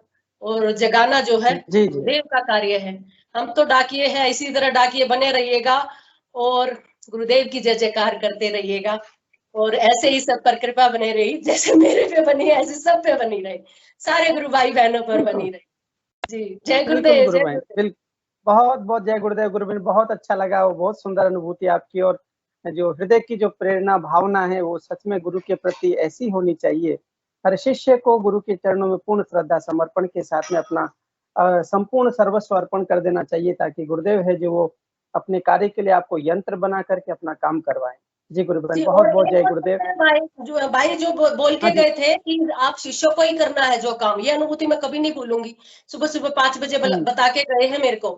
और जगाना जो है गुरुदेव का कार्य है। हम तो डाकिए हैं, इसी तरह डाकिए बने रहिएगा और गुरुदेव की जय जयकार करते रहिएगा और ऐसे ही सब पर कृपा बने रही, जैसे मेरे पे बनी है ऐसे सब पे बनी रहे, सारे गुरु भाई बहनों पर बनी रही। जी जय गुरुदेव। जय गुरुदेव। बहुत बहुत जय गुरुदेव। गुरुबेन बहुत अच्छा लगा, वो बहुत सुंदर अनुभूति आपकी, और जो हृदय की जो प्रेरणा भावना है वो सच में गुरु के प्रति ऐसी होनी चाहिए। हर शिष्य को गुरु के चरणों में पूर्ण श्रद्धा समर्पण के साथ में अपना संपूर्ण सर्वस्व अर्पण कर देना चाहिए, ताकि गुरुदेव है जो वो अपने कार्य के लिए आपको यंत्र बना करके अपना काम करवाएं। जी गुरुबेन बहुत बहुत जय गुरुदेव। भाई जो बोल के गए थे कि आप शिष्यों को ही करना है जो काम, ये अनुभूति मैं कभी नहीं भूलूंगी। सुबह सुबह 5 बजे बता के गए हैं मेरे को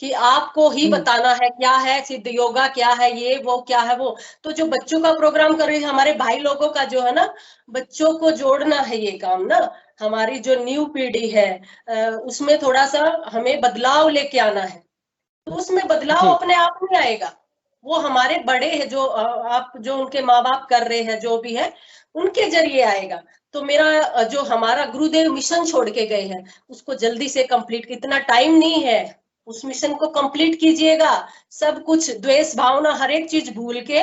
कि आपको ही बताना है क्या है सिद्ध योगा, क्या है ये वो, क्या है वो। तो जो बच्चों का प्रोग्राम कर रही है हमारे भाई लोगों का जो है ना, बच्चों को जोड़ना है ये काम ना। हमारी जो न्यू पीढ़ी है उसमें थोड़ा सा हमें बदलाव लेके आना है। तो उसमें बदलाव अपने आप नहीं आएगा, वो हमारे बड़े हैं जो आप जो उनके माँ बाप कर रहे हैं जो भी है उनके जरिए आएगा। तो मेरा जो हमारा गुरुदेव मिशन छोड़ के गए हैं उसको जल्दी से कंप्लीट, इतना टाइम नहीं है, उस मिशन को कंप्लीट कीजिएगा। सब कुछ द्वेष भावना हर एक चीज भूल के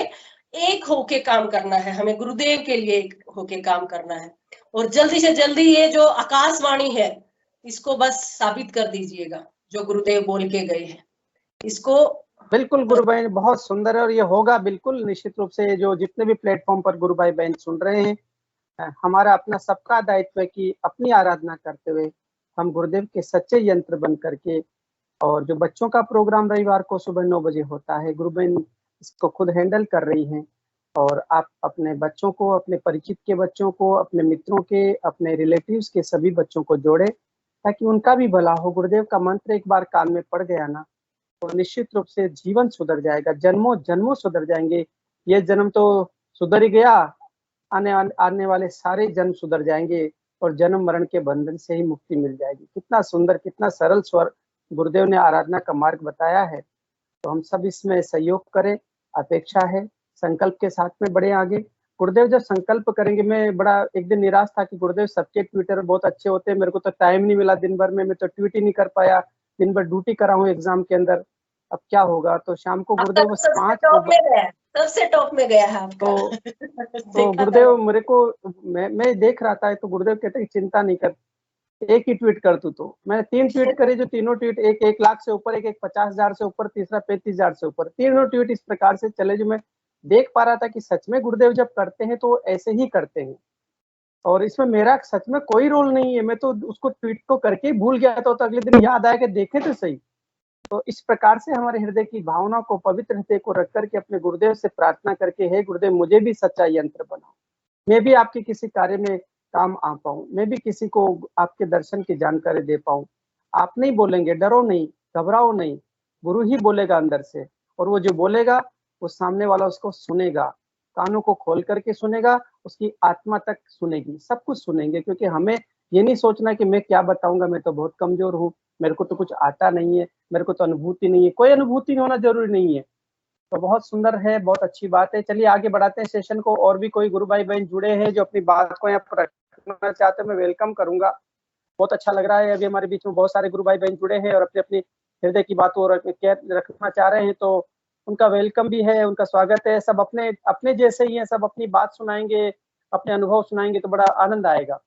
एक होके काम करना है, हमें गुरुदेव के लिए एक होके काम करना है। और जल्दी से जल्दी ये जो आकाशवाणी है इसको बस साबित कर दीजिएगा जो गुरुदेव बोल के गए हैं इसको। बिल्कुल गुरु भाई बहुत सुंदर है और ये होगा बिल्कुल निश्चित रूप से। जो जितने भी प्लेटफॉर्म पर गुरु भाई बहन सुन रहे हैं, हमारा अपना सबका दायित्व है कि अपनी आराधना करते हुए हम गुरुदेव के सच्चे यंत्र बन करके, और जो बच्चों का प्रोग्राम रविवार को सुबह 9 बजे होता है, गुरु बहन इसको खुद हैंडल कर रही हैं। और आप अपने बच्चों को, अपने परिचित के बच्चों को, अपने मित्रों के, अपने रिलेटिव्स के सभी बच्चों को जोड़े ताकि उनका भी भला हो। गुरुदेव का मंत्र एक बार कान में पड़ गया ना तो निश्चित रूप से जीवन सुधर जाएगा, जन्मों जन्मों सुधर जाएंगे। ये जन्म तो सुधर ही गया, आने वाले सारे जन्म सुधर जाएंगे और जन्म मरण के बंधन से ही मुक्ति मिल जाएगी। कितना सुंदर, कितना सरल स्वर गुरुदेव ने आराधना का मार्ग बताया है। तो हम सब इसमें सहयोग करें, अपेक्षा है संकल्प के साथ में बढ़े आगे। गुरुदेव जब संकल्प करेंगे, मैं बड़ा एक दिन निराश था कि गुरुदेव सबके ट्विटर बहुत अच्छे होते हैं, मेरे को तो टाइम नहीं मिला दिन भर में, मैं तो ट्वीट ही नहीं कर पाया, दिन भर ड्यूटी करा हूँ एग्जाम के अंदर, अब क्या होगा। तो शाम को गुरुदेव सबसे टॉप में गया है आपका। तो गुरुदेव मेरे को मैं देख रहा था, तो गुरुदेव कहते हैं चिंता नहीं कर, एक ही ट्वीट कर तू। तो मैंने 3 ट्वीट करे, जो तीनों ट्वीट एक 1 लाख से ऊपर, एक 50,000 से ऊपर, तीसरा 35,000 से ऊपर, तीनों ट्वीट इस प्रकार से चले जो मैं देख पा रहा था कि सच में गुरुदेव जब करते हैं तो ऐसे ही करते हैं और इसमें मेरा सच में कोई रोल नहीं है। मैं तो उसको ट्वीट को करके भूल गया था, तो अगले दिन याद आया कि देखे तो सही। तो इस प्रकार से हमारे हृदय की भावना को, पवित्र हृदय को रख करके अपने गुरुदेव से प्रार्थना करके, हे गुरुदेव मुझे भी सच्चा यंत्र बनाओ, मैं भी आपके किसी कार्य में काम आ पाऊं, मैं भी किसी को आपके दर्शन की जानकारी दे पाऊं। आप नहीं बोलेंगे, डरो नहीं, घबराओ नहीं, गुरु ही बोलेगा अंदर से, और वो जो बोलेगा वो सामने वाला उसको सुनेगा, कानों को खोल करके सुनेगा, उसकी आत्मा तक सुनेगी, सब कुछ सुनेंगे। क्योंकि हमें ये नहीं सोचना कि मैं क्या बताऊंगा, मैं तो बहुत कमजोर हूँ, मेरे को तो कुछ आता नहीं है, मेरे को तो अनुभूति नहीं है। कोई अनुभूति होना जरूरी नहीं है। तो बहुत सुंदर है, बहुत अच्छी बात है। चलिए आगे बढ़ाते हैं सेशन को। और भी कोई गुरु भाई बहन जुड़े हैं जो अपनी बात को यहाँ पर रखना चाहते हैं, मैं वेलकम करूंगा। बहुत अच्छा लग रहा है, अभी हमारे बीच में बहुत सारे गुरु भाई बहन जुड़े हैं और अपनी अपनी हृदय की बातों रखना चाह रहे हैं, तो उनका वेलकम भी है, उनका स्वागत है। सब अपने अपने जैसे ही हैं, सब अपनी बात सुनाएंगे, अपने अनुभव सुनाएंगे, तो बड़ा आनंद आएगा।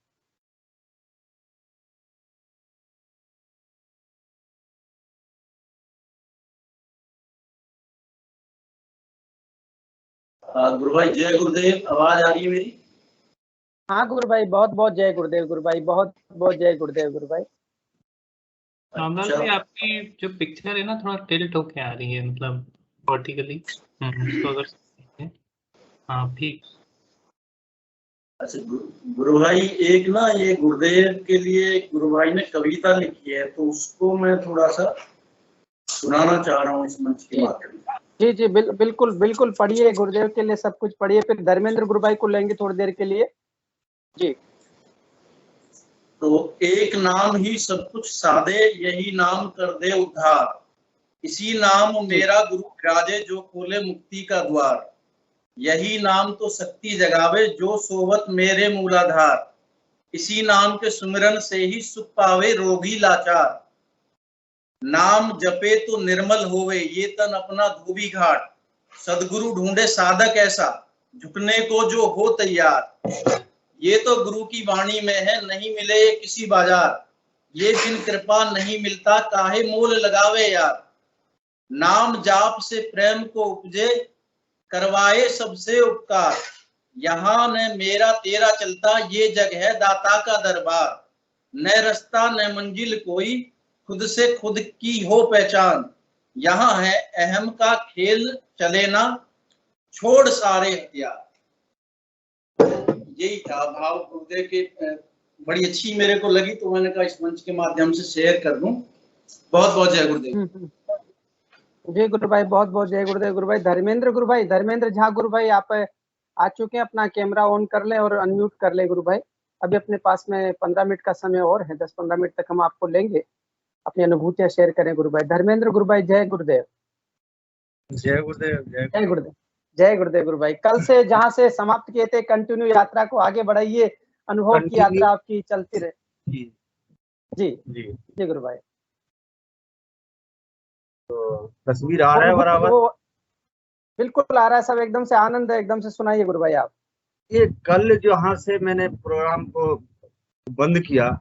गुरु भाई जय गुरुदेव, आवाज आ रही है मेरी? हाँ गुरु भाई, बहुत बहुत जय गुरुदेव। गुरु भाई बहुत बहुत जय गुरुदेव। गुरु भाई रामलाल भाई, आपकी जो पिक्चर है ना थोड़ा टिल्ट होके आ रही है, मतलब वर्टिकली, उसको अगर हाँ ठीक। अच्छा गुरु भाई, एक ना ये गुरुदेव के लिए गुरु भाई ने कविता लिखी है, तो उसको मैं थोड़ा सा सुनाना चाह रहा हूँ इस मंच के माध्यम से। जी जी बिल्कुल बिल्कुल पढ़िए, गुरुदेव के लिए सब कुछ पढ़िए। फिर धर्मेंद्र गुरु भाई को लेंगे थोड़ी देर के लिए। जी। तो एक नाम ही सब कुछ साधे, यही नाम कर दे उद्धार। इसी नाम मेरा गुरु विराजे, जो खोले मुक्ति का द्वार। यही नाम तो शक्ति जगावे, जो सोवत मेरे मूलाधार। इसी नाम के सुमिरन से ही सुख पावे रोगी लाचार। नाम जपे तो निर्मल होवे, ये तन अपना धोबी घाट। सदगुरु ढूंढे साधक ऐसा, झुकने को जो हो तैयार। ये तो गुरु की वाणी में है, नहीं मिले ये किसी बाजार। ये बिन कृपा नहीं मिलता, काहे मोल लगावे यार। नाम जाप से प्रेम को उपजे, करवाए सबसे उपकार। यहाँ न मेरा तेरा चलता, ये जग है दाता का दरबार। न रास्ता न मंजिल कोई, खुद से खुद की हो पहचान। यहाँ है अहम का खेल, चले ना छोड़ सारे हथियार। यही था भाव गुरुदेव के। बड़ी अच्छी मेरे को लगी, तो मैंने कहा इस मंच के माध्यम से शेयर कर दूं। बहुत बहुत जय गुरुदेव। जय गुरु भाई, बहुत बहुत जय गुरुदेव। गुरु भाई धर्मेंद्र झा गुरु भाई, आप आ चुके हैं, अपना कैमरा ऑन कर ले और अनम्यूट कर ले गुरु भाई। अभी अपने पास में 15 मिनट का समय और है, 10-15 मिनट तक हम आपको लेंगे, अपनी अनुभूतियां शेयर करें गुरु भाई। धर्मेंद्र गुरु भाई, जय गुरुदेव। जय गुरुदेव। जय गुरुदेव। जय गुरुदेव गुरु भाई। कल से जहां से समाप्त किए थे, कंटिन्यू यात्रा को आगे बढ़ाइए, अनुभव की यात्रा आपकी चलती रहे। जी जी जी जी गुरु भाई। तो तस्वीर आ रहा है बराबर? बिल्कुल आ रहा है सब, एकदम से आनंद है, एकदम से सुनाइए गुरु भाई आप। ये कल जहाँ से मैंने प्रोग्राम को बंद किया,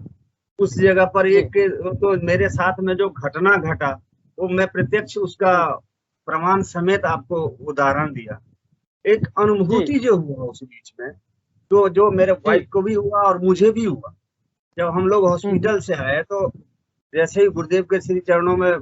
उस जगह पर एक तो मेरे साथ में जो घटना घटा, वो मैं प्रत्यक्ष उसका प्रमाण समेत आपको उदाहरण दिया। एक अनुभूति जो हुआ उस बीच में, तो जो मेरे वाइफ को भी हुआ और मुझे भी हुआ। जब हम लोग हॉस्पिटल से आए, तो जैसे ही गुरुदेव के श्री चरणों में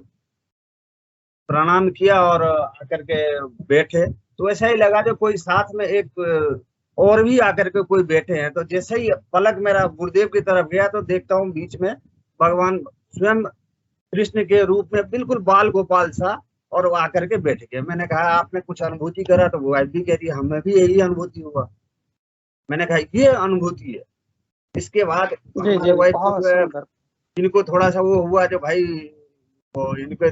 प्रणाम किया और आकर के बैठे, तो ऐसा ही लगा जो कोई साथ में एक और भी आकर के कोई बैठे हैं। तो जैसे ही पलक मेरा गुरुदेव की तरफ गया, तो देखता हूँ बीच में भगवान स्वयं कृष्ण के रूप में बिल्कुल बाल गोपाल सा, और वो आकर के बैठ गए। मैंने कहा आपने कुछ अनुभूति करा? तो वो वाइफ भी कह रही है हमें भी यही अनुभूति हुआ। मैंने कहा ये अनुभूति है। इसके बाद इनको थोड़ा सा वो हुआ, जो भाई इनको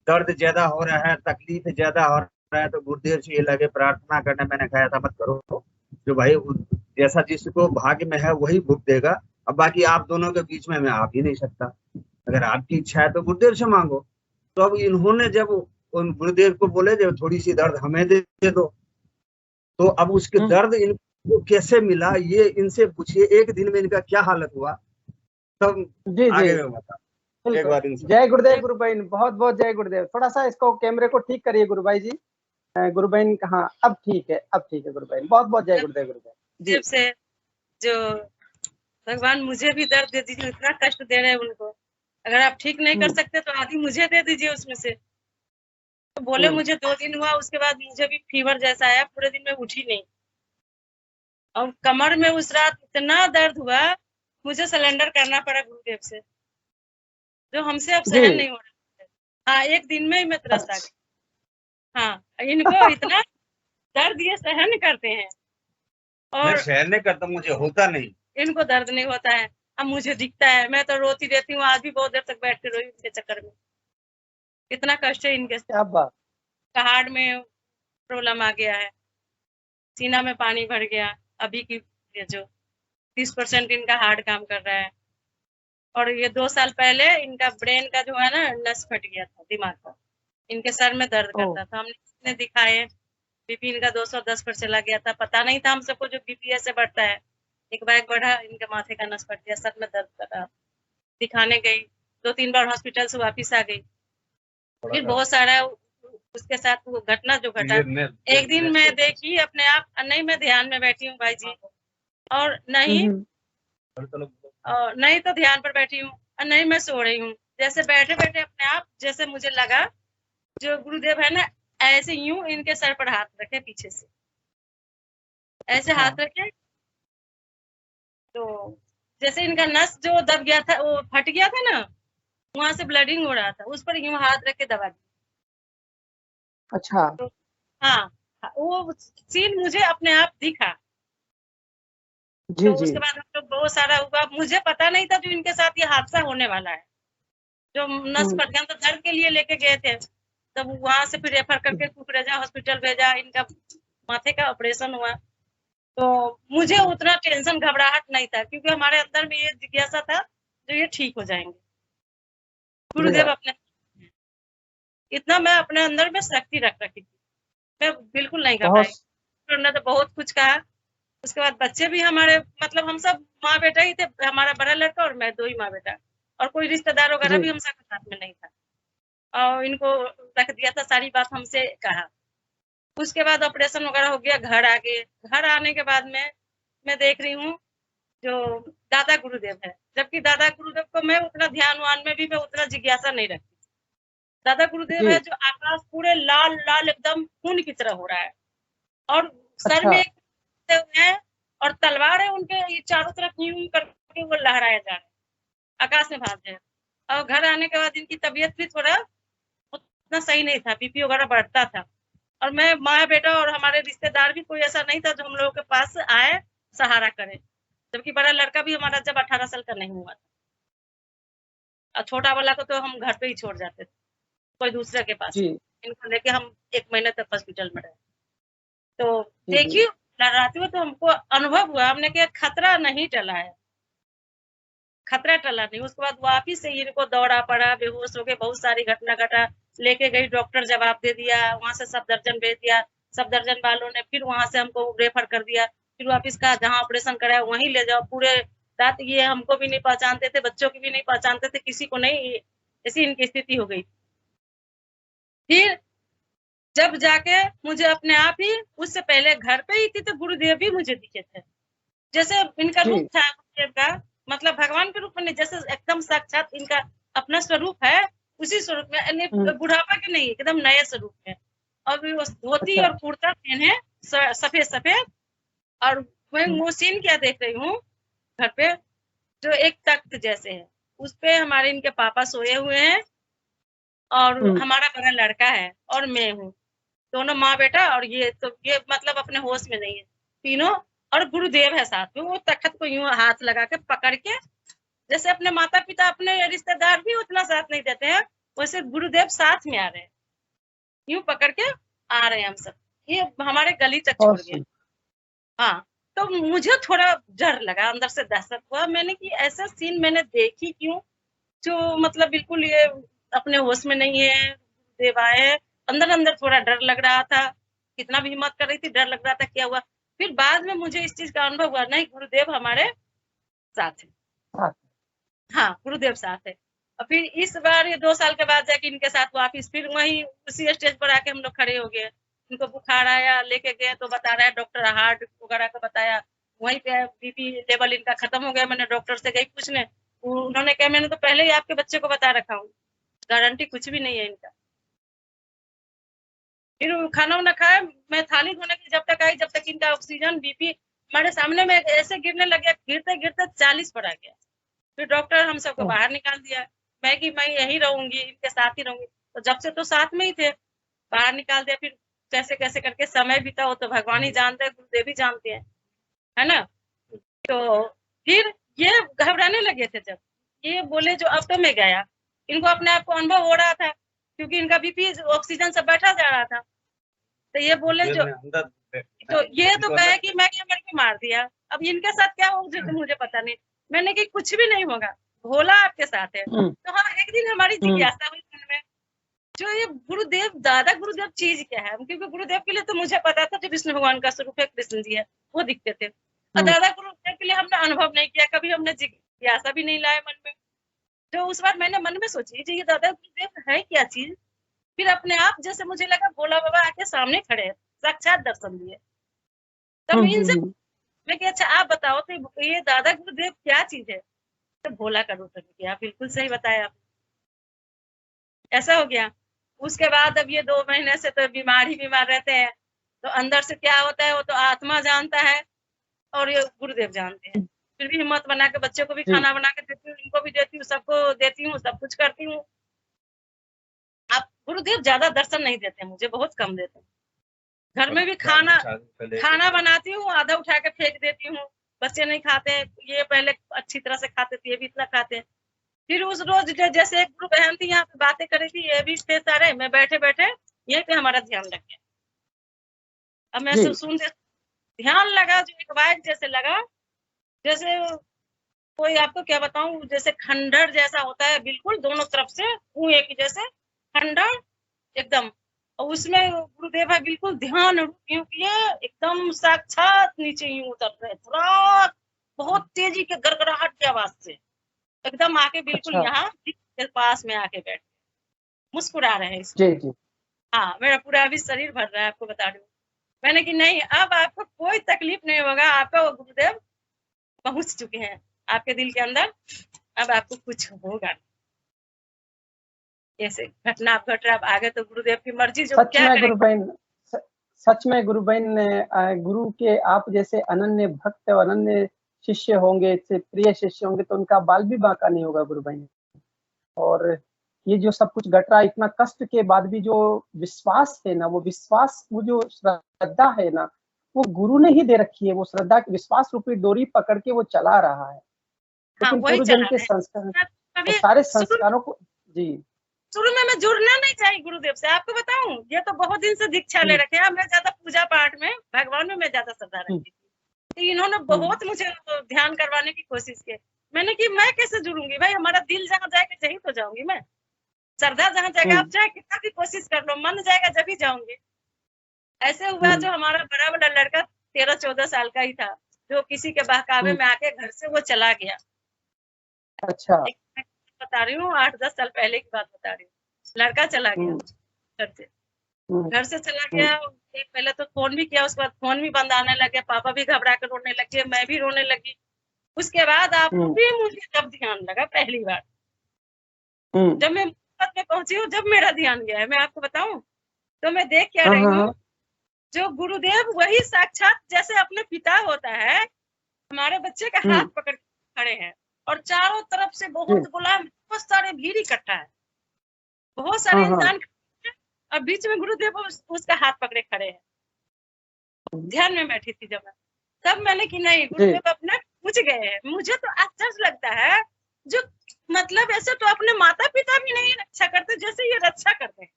दर्द ज्यादा हो रहा है, तकलीफ ज्यादा हो रहा है, तो गुरुदेव से ये लगे प्रार्थना करने। मैंने कहा ऐसा मत करो, जो भाई जैसा जिसको भाग्य में है वही भुग देगा। अब बाकी आप दोनों के बीच में मैं आ ही नहीं सकता, अगर आपकी इच्छा है तो गुरुदेव से मांगो। तो अब इन्होंने जब उन गुरुदेव को बोले जब थोड़ी सी दर्द हमें दे दो, तो अब उसके दर्द इनको कैसे मिला ये इनसे पूछिए। एक दिन में इनका क्या हालत हुआ, तब आगे में बता। एक बार जय गुरुदेव गुरु भाई, बहुत बहुत जय गुरुदेव। थोड़ा सा इसको कैमरे को ठीक करिए गुरु भाई जी। गुरु भाई हाँ अब ठीक है, अब ठीक है गुरु भाई। बहुत बहुत जय गुरुदेव गुरु भाई जी। से जो भगवान मुझे भी दर्द दे दीजिए, इतना कष्ट दे रहे हैं उनको, अगर आप ठीक नहीं कर सकते तो आधी मुझे दे दीजिए उसमें से। तो बोले मुझे 2 दिन हुआ, उसके बाद मुझे भी फीवर जैसा आया, पूरे दिन में उठी नहीं, और कमर में उस रात इतना दर्द हुआ, मुझे सिलेंडर करना पड़ा गुरुदेव से, जो हमसे अब सहन नहीं हो रहा। हाँ, एक दिन में ही मैं त्रस्त आ गई। हाँ, इनको इतना दर्द ये सहन करते हैं, और मैं सहन नहीं करता, मुझे होता नहीं, इनको दर्द नहीं होता है। अब मुझे दिखता है, मैं तो रोती रहती हूँ, आज भी बहुत देर तक बैठ के रोई इनके चक्कर में। इतना कष्ट है इनके साथ। हार्ट में प्रॉब्लम आ गया है, सीना में पानी भर गया। अभी की जो 30% इनका हार्ट काम कर रहा है, और ये 2 साल पहले इनका ब्रेन का जो है ना नस फट गया था, दिमाग का, इनके सर में दर्द करता था। हमने कितने दिखाए, बीपी इनका 210 पर चला गया था। पता नहीं था हम सबको जो बीपी ऐसे बढ़ता है। एक बार बढ़ा, इनके माथे का नस फट गया, सर में दर्द कर रहा। दिखाने गई, 2-3 बार हॉस्पिटल से वापिस आ गई। फिर बहुत सारा उसके साथ वो घटना जो घटा, एक दिन मैं देखी अपने आप, नहीं मैं ध्यान में बैठी हूँ भाई जी, और नहीं तो ध्यान पर बैठी हूँ, और नहीं मैं सो रही हूँ। जैसे बैठे बैठे अपने आप जैसे मुझे लगा जो गुरुदेव है ना, ऐसे यूं इनके सर पर हाथ रखे, पीछे से ऐसे हाथ रखे, तो जैसे इनका नस जो दब गया था, वो फट गया था ना, वहां से ब्लडिंग हो रहा था, उस पर यूं हाथ रख के दबा दिया। अच्छा। तो हाँ, वो सीन मुझे अपने आप दिखा। जी तो जी उसके बाद हम लोग बहुत सारा हुआ, मुझे पता नहीं था जो इनके साथ ये हादसा होने वाला है। जो नस फट गया तो दर्द के लिए लेके गए थे, तब वहां से फिर रेफर करके कुकरेजा हॉस्पिटल भेजा, इनका माथे का ऑपरेशन हुआ। तो मुझे उतना टेंशन घबराहट नहीं था, क्योंकि हमारे अंदर में ये जिज्ञासा था जो ये ठीक हो जाएंगे। गुरुदेव अपने इतना मैं अपने अंदर में शक्ति रख रखी थी, मैं बिल्कुल नहीं घबराई। उन्होंने तो बहुत कुछ कहा। उसके बाद बच्चे भी हमारे, मतलब हम सब माँ बेटा ही थे, हमारा बड़ा लड़का और मैं, 2 ही माँ बेटा, और कोई रिश्तेदार वगैरह भी हम सब साथ में नहीं था। और इनको रख दिया था, सारी बात हमसे कहा। उसके बाद ऑपरेशन वगैरह हो गया, घर आ गए। घर आने के बाद में मैं देख रही हूँ जो दादा गुरुदेव है, जबकि दादा गुरुदेव को मैं उतना ध्यान वान में भी मैं उतना जिज्ञासा नहीं रखती। दादा गुरुदेव है जो आकाश पूरे लाल लाल एकदम खून की तरह हो रहा है, और सर में है और तलवार है उनके, ये चारों तरफ यूं करके वो लहराया जा रहा है, आकाश में भाग जाए। और घर आने के बाद इनकी तबीयत भी थोड़ा उतना सही नहीं था, बीपी वगैरह बढ़ता था। और मैं माँ बेटा और हमारे रिश्तेदार भी कोई ऐसा नहीं था जो हम लोगों के पास आए सहारा करे, जबकि बड़ा लड़का भी हमारा जब 18 साल का नहीं हुआ था, और छोटा वाला को तो हम घर पे ही छोड़ जाते थे कोई दूसरे के पास। इनको लेके हम 1 महीने तक हॉस्पिटल में रहे। तो देखिए लहराते हुए तो हमको अनुभव हुआ, हमने कहा खतरा नहीं टला है, खतरा टला नहीं। उसके बाद वापिस से इनको दौड़ा पड़ा, बेहोश हो गए, बहुत सारी घटना घटा, लेके गई, डॉक्टर जवाब दे दिया, वहां से सफदरजंग भेज दिया, सफदरजंग वालों ने फिर वहां से हमको रेफर कर दिया, फिर वापिस कहा जहाँ ऑपरेशन कराया वहीं ले जाओ। पूरे रात ये हमको भी नहीं पहचानते थे, बच्चों की भी नहीं पहचानते थे, किसी को नहीं, ऐसी इनकी स्थिति हो गई। फिर जब जाके मुझे अपने आप ही, उससे पहले घर पे ही थी तो गुरुदेव भी मुझे दिखे थे, जैसे इनका रूप था गुरुदेव का, मतलब भगवान के रूप में नहीं, जैसे एकदम साक्षात इनका अपना स्वरूप है, उसी स्वरूप में, बुढ़ापा के नहीं, एकदम नए स्वरूप में। और धोती और कुर्ता पहने सफेद सफेद, और मैं मोहसिन क्या देख रही हूँ घर पे, जो एक तख्त जैसे है, उस पे हमारे इनके पापा सोए हुए हैं, और हमारा बड़ा लड़का है और मैं हूँ, दोनों माँ बेटा। और ये तो ये मतलब अपने होश में नहीं है तीनों, और गुरुदेव है साथ में। वो तख्त को यूं हाथ लगा के पकड़ के, जैसे अपने माता पिता अपने रिश्तेदार भी उतना साथ नहीं देते हैं, वैसे गुरुदेव साथ में आ रहे हैं, यूं पकड़ के आ रहे हैं हम सब, ये हमारे गली तक छोड़ गए। हाँ, तो मुझे थोड़ा डर लगा, अंदर से दहशत हुआ मैंने कि ऐसा सीन मैंने देखी क्यों, जो मतलब बिल्कुल ये अपने होश में नहीं है, देव आए। अंदर अंदर थोड़ा डर लग रहा था, कितना भी हिम्मत कर रही थी, डर लग रहा था क्या हुआ। फिर बाद में मुझे इस चीज का अनुभव हुआ, नहीं गुरुदेव हमारे साथ है, हाँ गुरुदेव साथ है। और फिर इस बार ये 2 साल के बाद जाके इनके साथ वापिस फिर वही उसी स्टेज पर आके हम लोग खड़े हो गए। इनको बुखार आया, लेके गए तो बता रहा है डॉक्टर, हार्ट वगैरह का बताया, वहीं पे बीपी लेवल इनका खत्म हो गया। मैंने डॉक्टर से गई पूछने, उन्होंने कहा मैंने तो पहले ही आपके बच्चे को बता रखा हूँ, गारंटी कुछ भी नहीं है इनका। फिर खाना वाना खाया, मैं थाली धोने की जब तक आई, जब तक इनका ऑक्सीजन बीपी हमारे सामने में ऐसे गिरने लगे, गिरते गिरते 40 पर आ गया। फिर डॉक्टर हम सबको बाहर निकाल दिया, मैं कि मैं यहीं रहूंगी, इनके साथ ही रहूंगी। तो जब से तो साथ में ही थे, बाहर निकाल दिया। फिर कैसे कैसे करके समय बीता, वो तो भगवान ही जानते हैं, गुरुदेव ही जानते हैं, है ना। तो फिर ये घबराने लगे थे, जब ये बोले जो अब तो मैं गया, इनको अपने आप को अनुभव हो रहा था, क्योंकि इनका बीपी ऑक्सीजन से बैठा जा रहा था। तो ये बोले जो, तो ये तो कहे कि मैं क्या करके मार दिया, अब इनके साथ क्या हो मुझे पता नहीं। मैंने कि कुछ भी नहीं होगा, भोला आपके साथ है। तो हाँ, एक दिन हमारी जिज्ञासा हुई मन में, जो ये गुरुदेव, दादा गुरुदेव चीज क्या है, क्योंकि गुरुदेव के लिए तो मुझे पता था जो विष्णु भगवान का स्वरूप है, कृष्ण जी है, वो दिखते थे। और दादा गुरुदेव के लिए हमने अनुभव नहीं किया, कभी हमने जिज्ञासा भी नहीं लाया मन में। जो उस बार मैंने मन में सोची जी ये दादा गुरुदेव है क्या चीज, फिर अपने आप जैसे मुझे लगा भोला बाबा आके सामने खड़े हैं, साक्षात दर्शन दिए। तब इनसे मैं कि अच्छा आप बताओ तो ये दादा गुरुदेव क्या चीज है, तो भोला का रूप किया, बिल्कुल सही बताया आप। ऐसा हो गया। उसके बाद अब ये 2 महीने से तो बीमार ही बीमार रहते हैं, तो अंदर से क्या होता है वो तो आत्मा जानता है और ये गुरुदेव जानते हैं। फिर भी हिम्मत बना के बच्चे को भी खाना बना के देती हूँ, इनको भी देती हूँ, सबको देती हूँ, सब कुछ करती हूँ। अब गुरुदेव ज्यादा दर्शन नहीं देते, मुझे बहुत कम देते हैं। घर में भी खाना बनाती हूँ, आधा उठा के फेंक देती हूँ, बच्चे नहीं खाते हैं। ये पहले अच्छी तरह से खाते थे, ये भी इतना खाते हैं। फिर उस रोज जैसे एक गुरु बहन थी यहाँ पे बातें करी थी, ये भी थे सारे, मैं बैठे बैठे यहीं पे हमारा ध्यान रख गया। अब मैं सब सुनते ध्यान लगा, जो एक वाइब जैसे लगा, जैसे कोई आपको क्या बताऊं, जैसे खंडर जैसा होता है बिल्कुल दोनों तरफ से, कुएं की जैसे खंडर एकदम, और उसमें गुरुदेव है बिल्कुल ध्यान यूं किए, एकदम साक्षात नीचे यूं उतर रहे, थोड़ा बहुत तेजी के गड़गड़ाहट की आवाज से एकदम आके बिल्कुल यहाँ के पास में आके बैठ मुस्कुरा रहे हैं। जी जी। हाँ, मेरा पूरा अभी शरीर भर रहा है, आपको बता रही हूँ मैंने कि नहीं अब आपको कोई तकलीफ नहीं होगा, आपका वो गुरुदेव पहुंच चुके हैं आपके दिल के अंदर, अब आपको कुछ होगा। ऐसे घटना आप घट रहा, अब आगे तो गुरुदेव की मर्जी, जो क्या करें। सच में गुरु बहन, गुरु के आप जैसे अनन्य भक्त और अनन्य शिष्य होंगे, प्रिय शिष्य होंगे, तो उनका बाल भी बांका नहीं होगा गुरु बहन। और ये जो सब कुछ घट रहा है, इतना कष्ट के बाद भी जो विश्वास है ना, वो विश्वास, वो जो श्रद्धा है ना, वो गुरु ने ही दे रखी है। वो श्रद्धा की विश्वास रूपी डोरी पकड़ के वो चला रहा है। लेकिन गुरुजन के संस्कार, सारे संस्कारों को, जी शुरू में मैं जुड़ना नहीं चाहिए गुरुदेव से, आपको बताऊं, ये तो बहुत दिन से दीक्षा ले रखे हैं। मैं ज्यादा पूजा पाठ में, भगवान में मैं ज्यादा श्रद्धा रखती थी, तो इन्होंने बहुत मुझे ध्यान करवाने की कोशिश की। मैंने कि मैं कैसे जुड़ूंगी भाई, हमारा दिल जहाँ जाएगा जही तो जाऊंगी मैं, श्रद्धा जहाँ जाएगा, आप चाहे कितना भी कोशिश कर लो, मन जाएगा जब ही जाऊंगी। ऐसे हुआ, जो हमारा बड़ा बड़ा लड़का 13-14 साल का ही था, जो किसी के बहकावे में आके घर से वो चला गया। अच्छा, बता रही हूँ 8-10 साल पहले की बात बता रही हूँ। लड़का चला गया घर से चला गया। पहले तो फोन भी किया, उसके बाद फोन भी बंद आने लगे, पापा भी घबरा कर रोने लगे, मैं भी रोने लगी। उसके बाद आप भी मुझे जब ध्यान लगा पहली बार, जब मैं में पहुंची हूँ, जब मेरा ध्यान गया है, मैं आपको बताऊं तो मैं देख क्या रही हूँ, जो गुरुदेव वही साक्षात जैसे अपने पिता होता है, हमारे बच्चे का हाथ पकड़ खड़े हैं, और चारों तरफ से बहुत गुलाम, बहुत सारे भीड़ इकट्ठा है, बहुत सारे इंसान, और बीच में गुरुदेव उसका हाथ पकड़े खड़े हैं। ध्यान में बैठी थी जब मैं, तब मैंने कि नहीं, गुरुदेव अपने पूछ गए हैं। मुझे तो आश्चर्य लगता है, जो मतलब ऐसे तो अपने माता पिता भी नहीं रक्षा करते जैसे ये रक्षा करते हैं,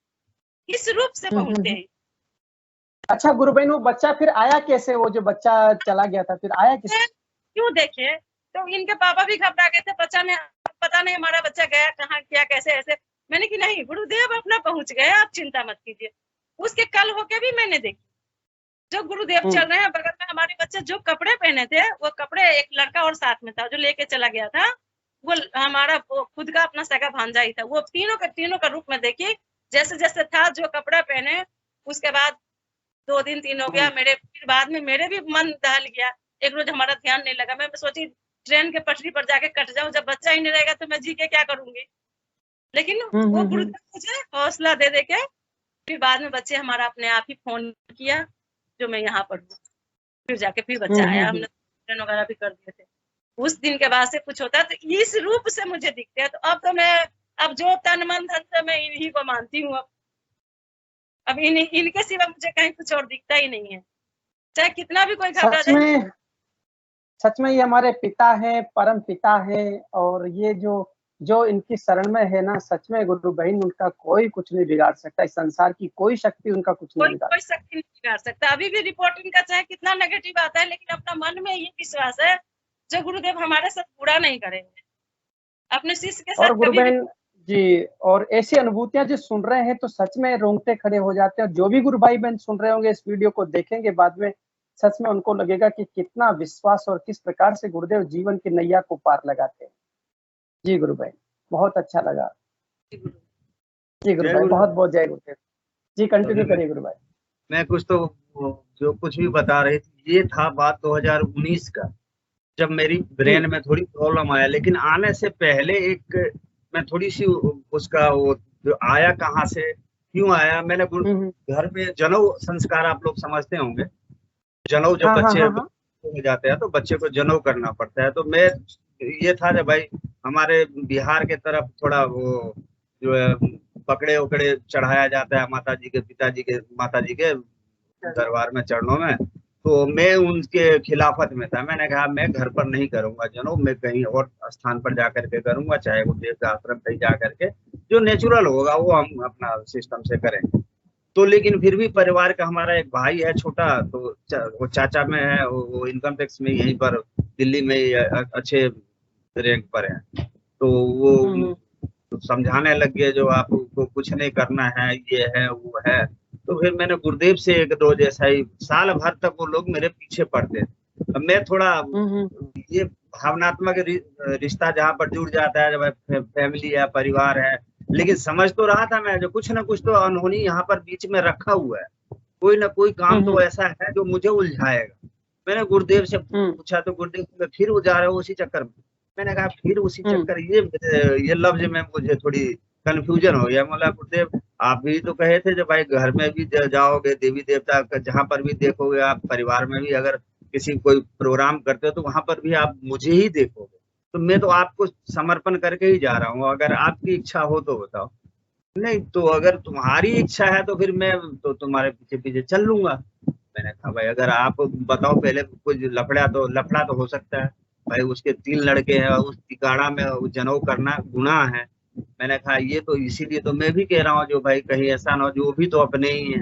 इस रूप से पहुंचते हैं। अच्छा गुरु बहन, वो बच्चा फिर आया कैसे? वो जो बच्चा चला गया था फिर आया कैसे? क्यों देखे तो इनके पापा भी घबरा गए थे, बच्चा ने पता नहीं हमारा बच्चा गया कहाँ, क्या कैसे ऐसे। मैंने कि नहीं, गुरुदेव अपना पहुंच गए, आप चिंता मत कीजिए। उसके कल होके भी मैंने देखी, जो गुरुदेव चल रहे हैं बगल में, हमारे बच्चे जो कपड़े पहने थे, वो कपड़े एक लड़का और साथ में था जो लेके चला गया था, वो हमारा खुद का अपना सगा भांजा ही था। वो तीनों का रूप में देखी, जैसे जैसे था, जो कपड़ा पहने। उसके बाद 2 दिन 3 हो गया, मेरे फिर बाद में मेरे भी मन दहल गया। एक रोज हमारा ध्यान नहीं लगा, मैं सोची ट्रेन के पटरी पर जाके कट जाऊं, जब बच्चा ही नहीं रहेगा तो मैं जी के क्या करूंगी। लेकिन वो गुरुदेव मुझे हौसला दे के फिर बाद में बच्चे हमारा अपने आप ही फोन किया, जो मैं यहाँ पर हूँ। फिर जाके फिर बच्चा आया, हमने ट्रेन वगैरह भी कर दिए थे। उस दिन के बाद से कुछ होता है तो इस रूप से मुझे दिखते हैं। तो अब तो मैं, अब जो तन मन धन से मैं इन्हीं को मानती हूँ। अब इनके सिवा मुझे कहीं कुछ और दिखता ही नहीं है, चाहे कितना भी कोई घबरा जाए। सच में ये हमारे पिता है, परम पिता है, और ये जो इनकी शरण में है ना, सच में गुरु बहन, उनका कोई कुछ नहीं बिगाड़ सकता। इस संसार की कोई शक्ति उनका कुछ नहीं बिगाड़ कोई शक्ति नहीं बिगाड़ सकता। अभी भी रिपोर्टिंग का चाहे कितना नेगेटिव आता है, लेकिन अपना मन में ये विश्वास है, जो गुरुदेव हमारे साथ बुरा नहीं करेंगे, अपने शिष्य के साथ। और गुरु बहन जी, और ऐसी अनुभूतियां जो सुन रहे हैं तो सच में रोंगटे खड़े हो जाते हैं। और जो भी गुरु भाई बहन सुन रहे होंगे, इस वीडियो को देखेंगे बाद में, सच में उनको लगेगा कि कितना विश्वास और किस प्रकार से गुरुदेव जीवन की नैया को पार लगाते हैं। जी गुरु भाई, बहुत अच्छा लगा। जी गुरु भाई, बहुत बहुत जय गुरुदेव जी। कंटिन्यू करिए गुरु भाई। मैं कुछ तो जो कुछ भी बता रहे थे, ये था बात 2019 का, जब मेरी ब्रेन में थोड़ी प्रॉब्लम आया। लेकिन आने से पहले एक मैं थोड़ी सी उसका वो जो आया कहाँ से, क्यों आया, मैंने घर में जनेऊ संस्कार आप लोग समझते होंगे, जनेऊ जब बच्चे हो जाते हैं तो बच्चे को जनेऊ करना पड़ता है। तो मैं ये था जब भाई हमारे बिहार के तरफ थोड़ा वो जो है पकड़े उकड़े चढ़ाया जाता है माता जी के दरबार में, चरणों में। तो मैं उनके खिलाफत में था। मैंने कहा मैं घर पर नहीं करूंगा जनाब, मैं कहीं और स्थान पर जाकर के करूंगा, चाहे वो देव का आश्रम कहीं जाकर के, जो नेचुरल होगा वो हम अपना सिस्टम से करेंगे। तो लेकिन फिर भी परिवार का हमारा एक भाई है छोटा, तो वो चाचा में है, वो इनकम टैक्स में यहीं पर दिल्ली में अच्छे रैंक पर है। तो वो समझाने लग गए जो आपको कुछ नहीं करना है, ये है वो है। तो फिर मैंने गुरुदेव से एक रोज ऐसा ही, साल भर तक वो लोग मेरे पीछे पड़ते थे। मैं थोड़ा ये भावनात्मक रिश्ता जहाँ पर जुड़ जाता है, जब फैमिली है, परिवार है, लेकिन समझ तो रहा था मैं जो कुछ ना कुछ तो अनहोनी यहाँ पर बीच में रखा हुआ है, कोई ना कोई काम तो ऐसा है जो मुझे उलझाएगा। मैंने गुरुदेव से पूछा तो गुरुदेव फिर वो जा रहे हो उसी चक्कर में। मैंने कहा फिर उसी चक्कर, ये लफ्ज में मुझे थोड़ी कंफ्यूजन हो गया। मतलब गुरुदेव आप भी तो कहे थे जो भाई घर में भी जाओगे, देवी देवता जहाँ पर भी देखोगे आप, परिवार में भी अगर किसी कोई प्रोग्राम करते हो तो वहां पर भी आप मुझे ही देखोगे। तो मैं तो आपको समर्पण करके ही जा रहा हूँ, अगर आपकी इच्छा हो तो बताओ। नहीं तो अगर तुम्हारी इच्छा है तो फिर मैं तो तुम्हारे पीछे पीछे चल लूंगा। मैंने कहा भाई अगर आप बताओ, पहले कुछ लफड़ा तो हो सकता है भाई, उसके 3 लड़के हैं, उस तिकाड़ा में जनेऊ करना गुनाह है। मैंने कहा ये तो इसीलिए तो मैं भी कह रहा हूँ जो भाई कहीं ऐसा ना हो, जो भी तो अपने ही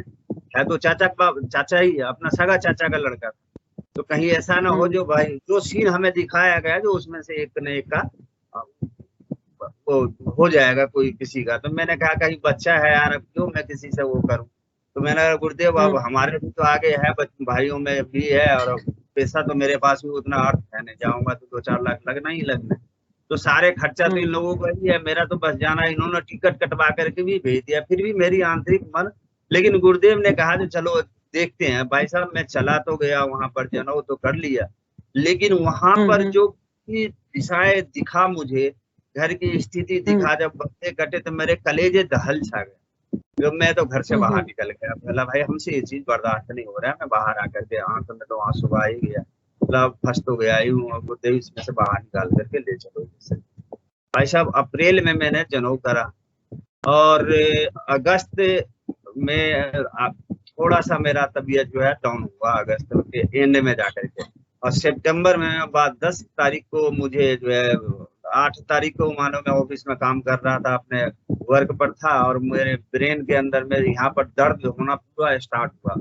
है तो चाचा ही है, अपना सगा चाचा का लड़का, तो कहीं ऐसा ना हो जो भाई जो सीन हमें दिखाया गया जो उसमें से एक न एक का वो हो जाएगा कोई किसी का। तो मैंने कहा कहीं बच्चा है यार, अब क्यों मैं किसी से वो करूं। तो मैंने कहा गुरुदेव अब हमारे भी तो आगे है, भाइयों में भी है, और पैसा तो मेरे पास भी उतना अर्थ है नहीं, जाऊंगा तो 2-4 लाख लगना ही लगना। तो सारे खर्चा तो इन लोगों का ही है, मेरा तो बस जाना। इन्होंने टिकट कटवा करके भी भेज दिया, फिर भी मेरी आंतरिक मन, लेकिन गुरुदेव ने कहा कि चलो देखते हैं। भाई साहब मैं चला तो गया वहां पर, जनेऊ तो कर लिया, लेकिन वहां पर जो दिशाएं दिखा मुझे, घर की स्थिति दिखा, जब बच्चे कटे तो मेरे कलेजे दहल छा गए। जो मैं तो घर से बाहर निकल गया, बोला भाई हमसे ये चीज बर्दाश्त नहीं हो रहा है। मैं बाहर आकर के आंख में तो आंसू आ ही गया, मतलब फंस तो गया ही हूँ, गुरुदेव इसमें से बाहर निकाल करके ले चलो। भाई साहब अप्रैल में मैंने जनेऊ करा, और अगस्त में थोड़ा सा मेरा तबीयत जो है डाउन हुआ, अगस्त के एंड में जाकर के। और सितंबर में बाद 10 तारीख को मुझे जो है, 8 तारीख को मानो मैं ऑफिस में काम कर रहा था, अपने वर्क पर था, और मेरे ब्रेन के अंदर में यहाँ पर दर्द होना पूरा स्टार्ट हुआ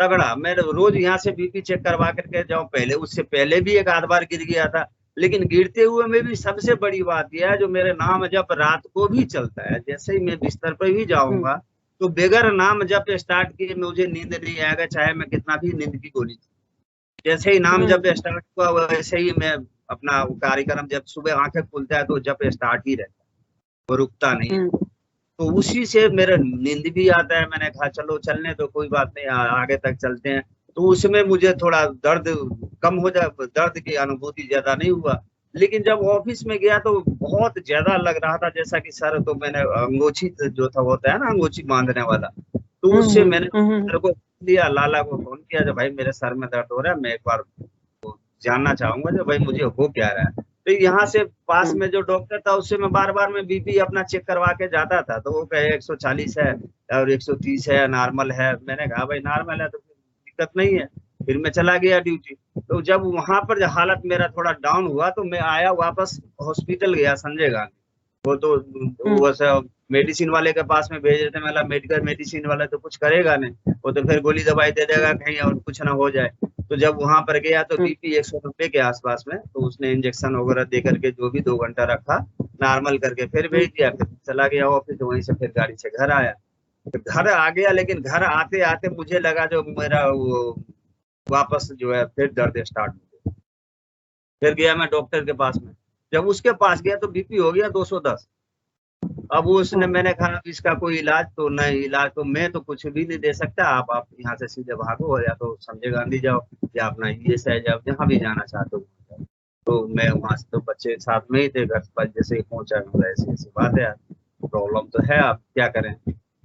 तगड़ा। मैं रोज यहाँ से बीपी चेक करवा करके जाऊँ, पहले उससे पहले भी एक आध बार गिर गया था, लेकिन गिरते हुए में भी सबसे बड़ी बात यह है जो मेरे नाम जप रात को भी चलता है। जैसे ही मैं बिस्तर पर भी जाऊंगा तो बेगर नाम जप स्टार्ट किए मुझे नींद नहीं आएगा, चाहे मैं कितना भी नींद की गोली। जैसे ही नाम जप स्टार्ट हुआ वैसे ही मैं अपना कार्यक्रम, जब सुबह आंखें खुलता है तो जप स्टार्ट ही रहता है, वो रुकता नहीं। तो उसी से मेरा नींद भी आता है। मैंने कहा चलो चलने तो कोई बात नहीं, आगे तक चलते हैं। तो उसमें मुझे थोड़ा दर्द कम हो जाए, दर्द की अनुभूति ज्यादा नहीं हुआ। लेकिन जब ऑफिस में गया तो बहुत ज्यादा लग रहा था, जैसा कि सर, तो मैंने अंगोछी जो था होता है ना अंगोछी बांधने वाला, तो उससे मैंने सर को लिया, लाला को फोन किया जब भाई मेरे सर में दर्द हो रहा है, मैं एक बार जानना चाहूंगा जो भाई मुझे हो क्या रहा है। तो यहाँ से पास में जो डॉक्टर था उससे मैं बार बार में बीपी अपना चेक करवा के जाता था, तो वो कहे 140 है और 130 है, नॉर्मल है। मैंने कहा भाई नॉर्मल है तो दिक्कत नहीं है। फिर मैं चला गया ड्यूटी। तो जब वहां पर हालत मेरा थोड़ा डाउन हुआ तो मैं आया वापस, हॉस्पिटल गया संजय गांधी। वो तो वैसे मेडिसिन वाले के पास में भेज देते, मतलब मेडिकल मेडिसिन वाला तो कुछ करेगा नहीं, वो तो फिर गोली दवाई दे देगा कहीं और कुछ ना हो जाए। तो जब वहां पर गया तो बीपी 190 के आसपास में, तो उसने इंजेक्शन वगैरह दे करके जो भी 2 घंटा रखा, नॉर्मल करके फिर भेज दिया। फिर चला गया ऑफिस, वहीं से फिर गाड़ी से घर आया। तो घर आ गया, लेकिन घर आते आते मुझे लगा जो मेरा वो वापस जो है फिर दर्द स्टार्ट हो गया। फिर गया मैं डॉक्टर के पास में, जब उसके पास गया तो बीपी हो गया 210। अब उसने, मैंने कहा इसका कोई इलाज तो नहीं, इलाज तो मैं तो कुछ भी नहीं दे सकता, आप यहाँ से सीधे भागो, या तो संजय गांधी जाओ या अपना ईएसआई जाओ, जहाँ भी जाना चाहते हो। तो मैं वहां से, तो बच्चे साथ में ही थे, घर पर जैसे ही पहुंचा, ऐसी बात है, प्रॉब्लम तो है, आप क्या करें।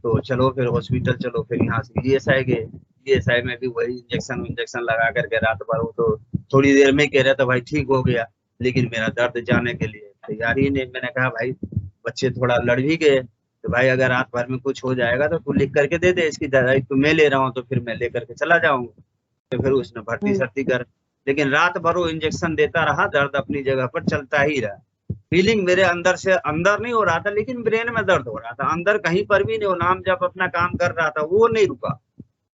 तो चलो फिर हॉस्पिटल चलो, फिर यहाँ से ईएसआई गए। ईएसआई में भी वही इंजेक्शन लगा करके रात भर, वो तो थोड़ी देर में कह रहा था भाई ठीक हो गया, लेकिन मेरा दर्द जाने के लिए तैयार ही नहीं। मैंने कहा भाई बच्चे थोड़ा लड़ भी गए, तो भाई अगर रात भर में कुछ हो जाएगा तो तू लिख करके दे दे, इसकी दवाई तो मैं ले रहा हूँ, तो फिर मैं लेकर के चला जाऊंगा। तो फिर उसने भर्ती सर्ती कर, लेकिन रात भर वो इंजेक्शन देता रहा, दर्द अपनी जगह पर चलता ही रहा। फीलिंग मेरे अंदर से अंदर नहीं हो रहा था, लेकिन ब्रेन में दर्द हो रहा था, अंदर कहीं पर भी नहीं। वो नाम जब अपना काम कर रहा था वो नहीं रुका।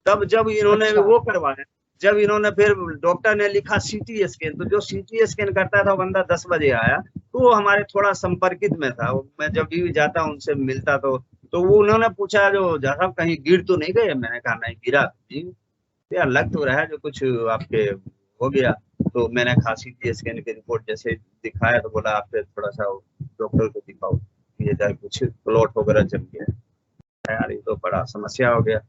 तब जब इन्होंने वो करवाया, जब इन्होंने फिर डॉक्टर ने लिखा सीटी स्कैन, तो जो सीटी स्कैन करता था बंदा 10 बजे आया, तो वो हमारे थोड़ा संपर्कित में था। मैं जब भी जाता उनसे मिलता तो वो उन्होंने पूछा जो साहब कहीं गिर तो नहीं गए? मैंने कहा नहीं गिरा जी, यार लग तो रहा है जो कुछ आपके हो गया। तो मैंने कहा सीटी स्कैन की रिपोर्ट जैसे दिखाया तो बोला आप थोड़ा सा डॉक्टर को दिखाओ, ये जाए कुछ क्लॉट वगैरह जम गया। यार ये तो बड़ा समस्या हो गया।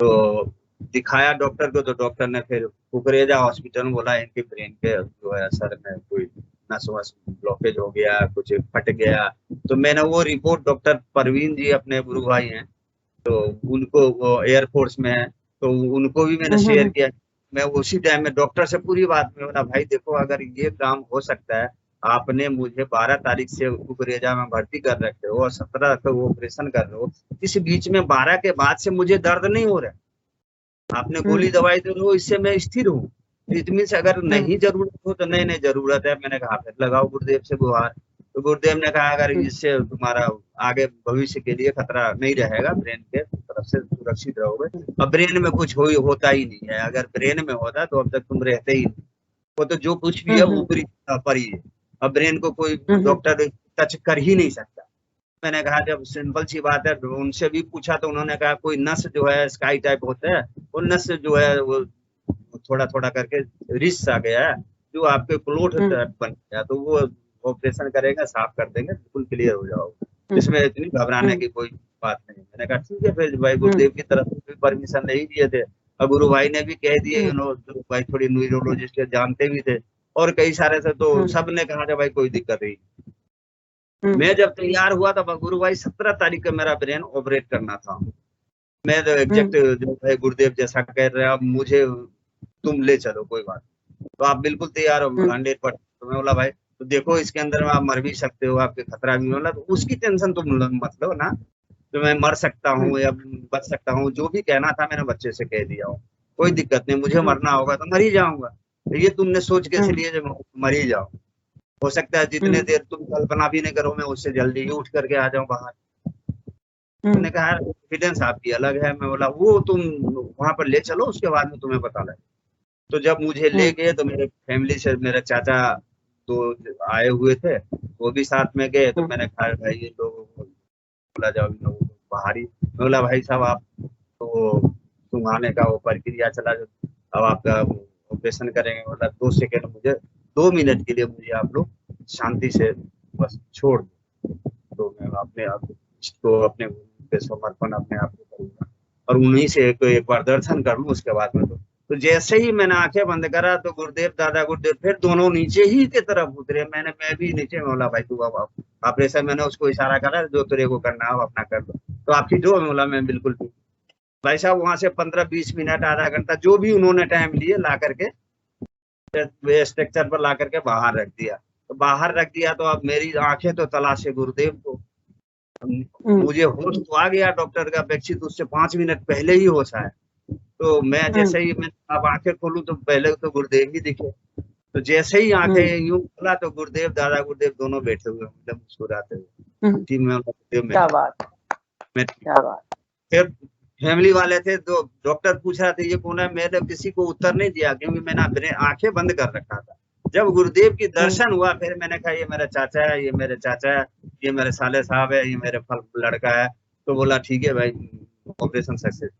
तो दिखाया डॉक्टर को, तो डॉक्टर ने फिर कुकरेजा हॉस्पिटल में बोला इनके ब्रेन के जो है सर में कोई नस वस ब्लॉकेज हो गया, कुछ फट गया। तो मैंने वो रिपोर्ट, डॉक्टर परवीन जी अपने गुरु भाई हैं, तो उनको वो एयरफोर्स में है, तो उनको भी मैंने शेयर किया। मैं उसी टाइम में डॉक्टर से पूरी बात में बोला भाई देखो अगर ये काम हो सकता है, आपने मुझे 12 तारीख से कुकरेजा में भर्ती कर रखे हो और 17 को ऑपरेशन कर रहे हो, इस बीच में 12 के बाद से मुझे दर्द नहीं हो रहा है, आपने गोली दवाई दे रहे हो, इससे मैं स्थिर हूँ। इट मीन्स अगर नहीं जरूरत हो तो नहीं जरूरत है। मैंने कहा फिर लगाओ गुरुदेव से गुहार। तो गुरुदेव ने कहा अगर इससे तुम्हारा आगे भविष्य के लिए खतरा नहीं रहेगा, ब्रेन के तरफ से सुरक्षित रहोगे। अब ब्रेन में कुछ होता ही नहीं है, अगर ब्रेन में होता तो अब तक तुम रहते ही नहीं। वो तो जो कुछ भी है ऊपरी पर ही है, अब ब्रेन को कोई डॉक्टर टच कर ही नहीं सकता। मैंने कहा जब सिंपल सी बात है, उनसे भी पूछा तो उन्होंने कहा कोई नस जो है स्काई टाइप होता है, वो नस जो है वो थोड़ा थोड़ा करके रिस आ गया है, जो आपके क्लोट बन गया, तो वो ऑपरेशन करेगा, साफ कर देंगे, बिल्कुल क्लियर हो जाओगे, इसमें इतनी घबराने की कोई बात नहीं। मैंने कहा ठीक है। फिर भाई गुरुदेव की तरफ से भी परमिशन नहीं दिए थे, और गुरु भाई ने भी कह दिए, भाई थोड़ी न्यूरोलॉजिस्ट जानते भी थे और कई सारे से, तो सब ने कहा था भाई कोई दिक्कत नहीं। मैं जब तैयार हुआ था गुरु भाई 17 तारीख को मेरा ब्रेन ऑपरेट करना था। मैं तो एग्जैक्ट जो है गुरुदेव जैसा कह रहे हैं, अब मुझे तुम ले चलो कोई बात, तो आप बिल्कुल तैयार हो 100%। तो मैं बोला भाई तो देखो इसके अंदर आप मर भी सकते हो, आपके खतरा भी होला, तो उसकी टेंशन तुम मत लो ना, तो मैं मर सकता हूँ या बच सकता हूँ, जो भी कहना था मैंने बच्चे से कह दिया हूँ, कोई दिक्कत नहीं, मुझे मरना होगा तो मर ही जाऊंगा। तो ये तुमने सोच कैसे लिए जब मर ही जाओ, हो सकता है जितने देर तुम कल्पना भी नहीं करो मैं उससे जल्दी ही उठ करके आ जाऊं बाहर। मैंने कहा कॉन्फिडेंस आपकी अलग है। मैं बोला वो तुम वहां पर ले चलो, उसके बाद में तुम्हें पता लगे। तो जब मुझे ले गए तो मेरे फैमिली से मेरे चाचा तो आए हुए थे, वो भी साथ में गए। तो मैंने कहा भाई ये लोगों को बोला जाओ, इन लोगों को बाहर ही। बोला भाई साहब आप तो सुंघाने का वो प्रक्रिया चला, अब आपका ऑपरेशन करेंगे। बोला 2 सेकेंड मुझे 2 मिनट के लिए मुझे आप लोग शांति से बस छोड़ दो, तो मैं अपने आप को अपने समर्पण अपने आप को करूंगा और उन्हीं से एक बार दर्शन कर लूं उसके बाद में। तो जैसे ही मैंने आंखें बंद करा तो गुरुदेव दादा गुरुदेव फिर दोनों नीचे ही की तरफ उतरे। मैं भी नीचे में बोला भाई तू अब ऑपरेशन, मैंने उसको इशारा करा जो तेरे को करना है अपना कर दो। तो आपकी जो बोला मैं बिल्कुल भाई साहब वहां से 15-20 मिनट आधा घंटा जो भी उन्होंने टाइम लिए ला करके स्ट्रक्चर पर ला करके बाहर रख दिया। तो बाहर रख दिया तो अब मेरी आंखें तो तलाशे गुरुदेव को, मुझे होश तो आ गया डॉक्टर का अपेक्षित उससे 5 मिनट पहले ही होश आया। तो मैं जैसे ही मैं अब आंखें खोलूं तो पहले तो गुरुदेव ही दिखे। तो जैसे ही आंखें यूं खोला तो गुरुदेव दादा गुरुदेव दोनों बैठे हुए मतलब मुस्कुराते हुए टीम में। क्या बात। फिर फैमिली वाले थे तो डॉक्टर पूछ रहा था ये कौन है, मैंने किसी को उत्तर नहीं दिया क्योंकि मैंने आंखें बंद कर रखा था। जब गुरुदेव की दर्शन हुआ फिर मैंने कहा ये मेरा चाचा है, ये मेरे चाचा है, ये मेरे साले साहब है, ये मेरे लड़का है। तो बोला ठीक है भाई ऑपरेशन सक्सेस।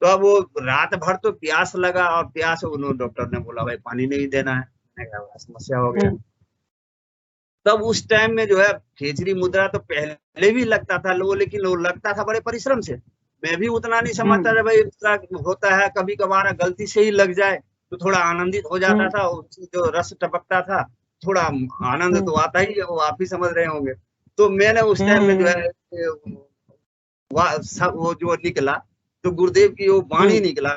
तो अब वो रात भर तो प्यास लगा और प्यास उन्होंने डॉक्टर ने बोला भाई पानी नहीं देना है। मैंने कहा समस्या हो गया। तब उस टाइम में जो है खेचरी मुद्रा तो पहले भी लगता था लोग, लेकिन वो लगता था बड़े परिश्रम से। मैं भी उतना नहीं समझता था भाई होता है, कभी कभार गलती से ही लग जाए तो थोड़ा आनंदित हो जाता था, जो रस टपकता था थोड़ा आनंद तो आता ही है, वो आप ही समझ रहे होंगे। तो मैंने उस टाइम में जो है वो जो निकला तो गुरुदेव की वो वाणी निकला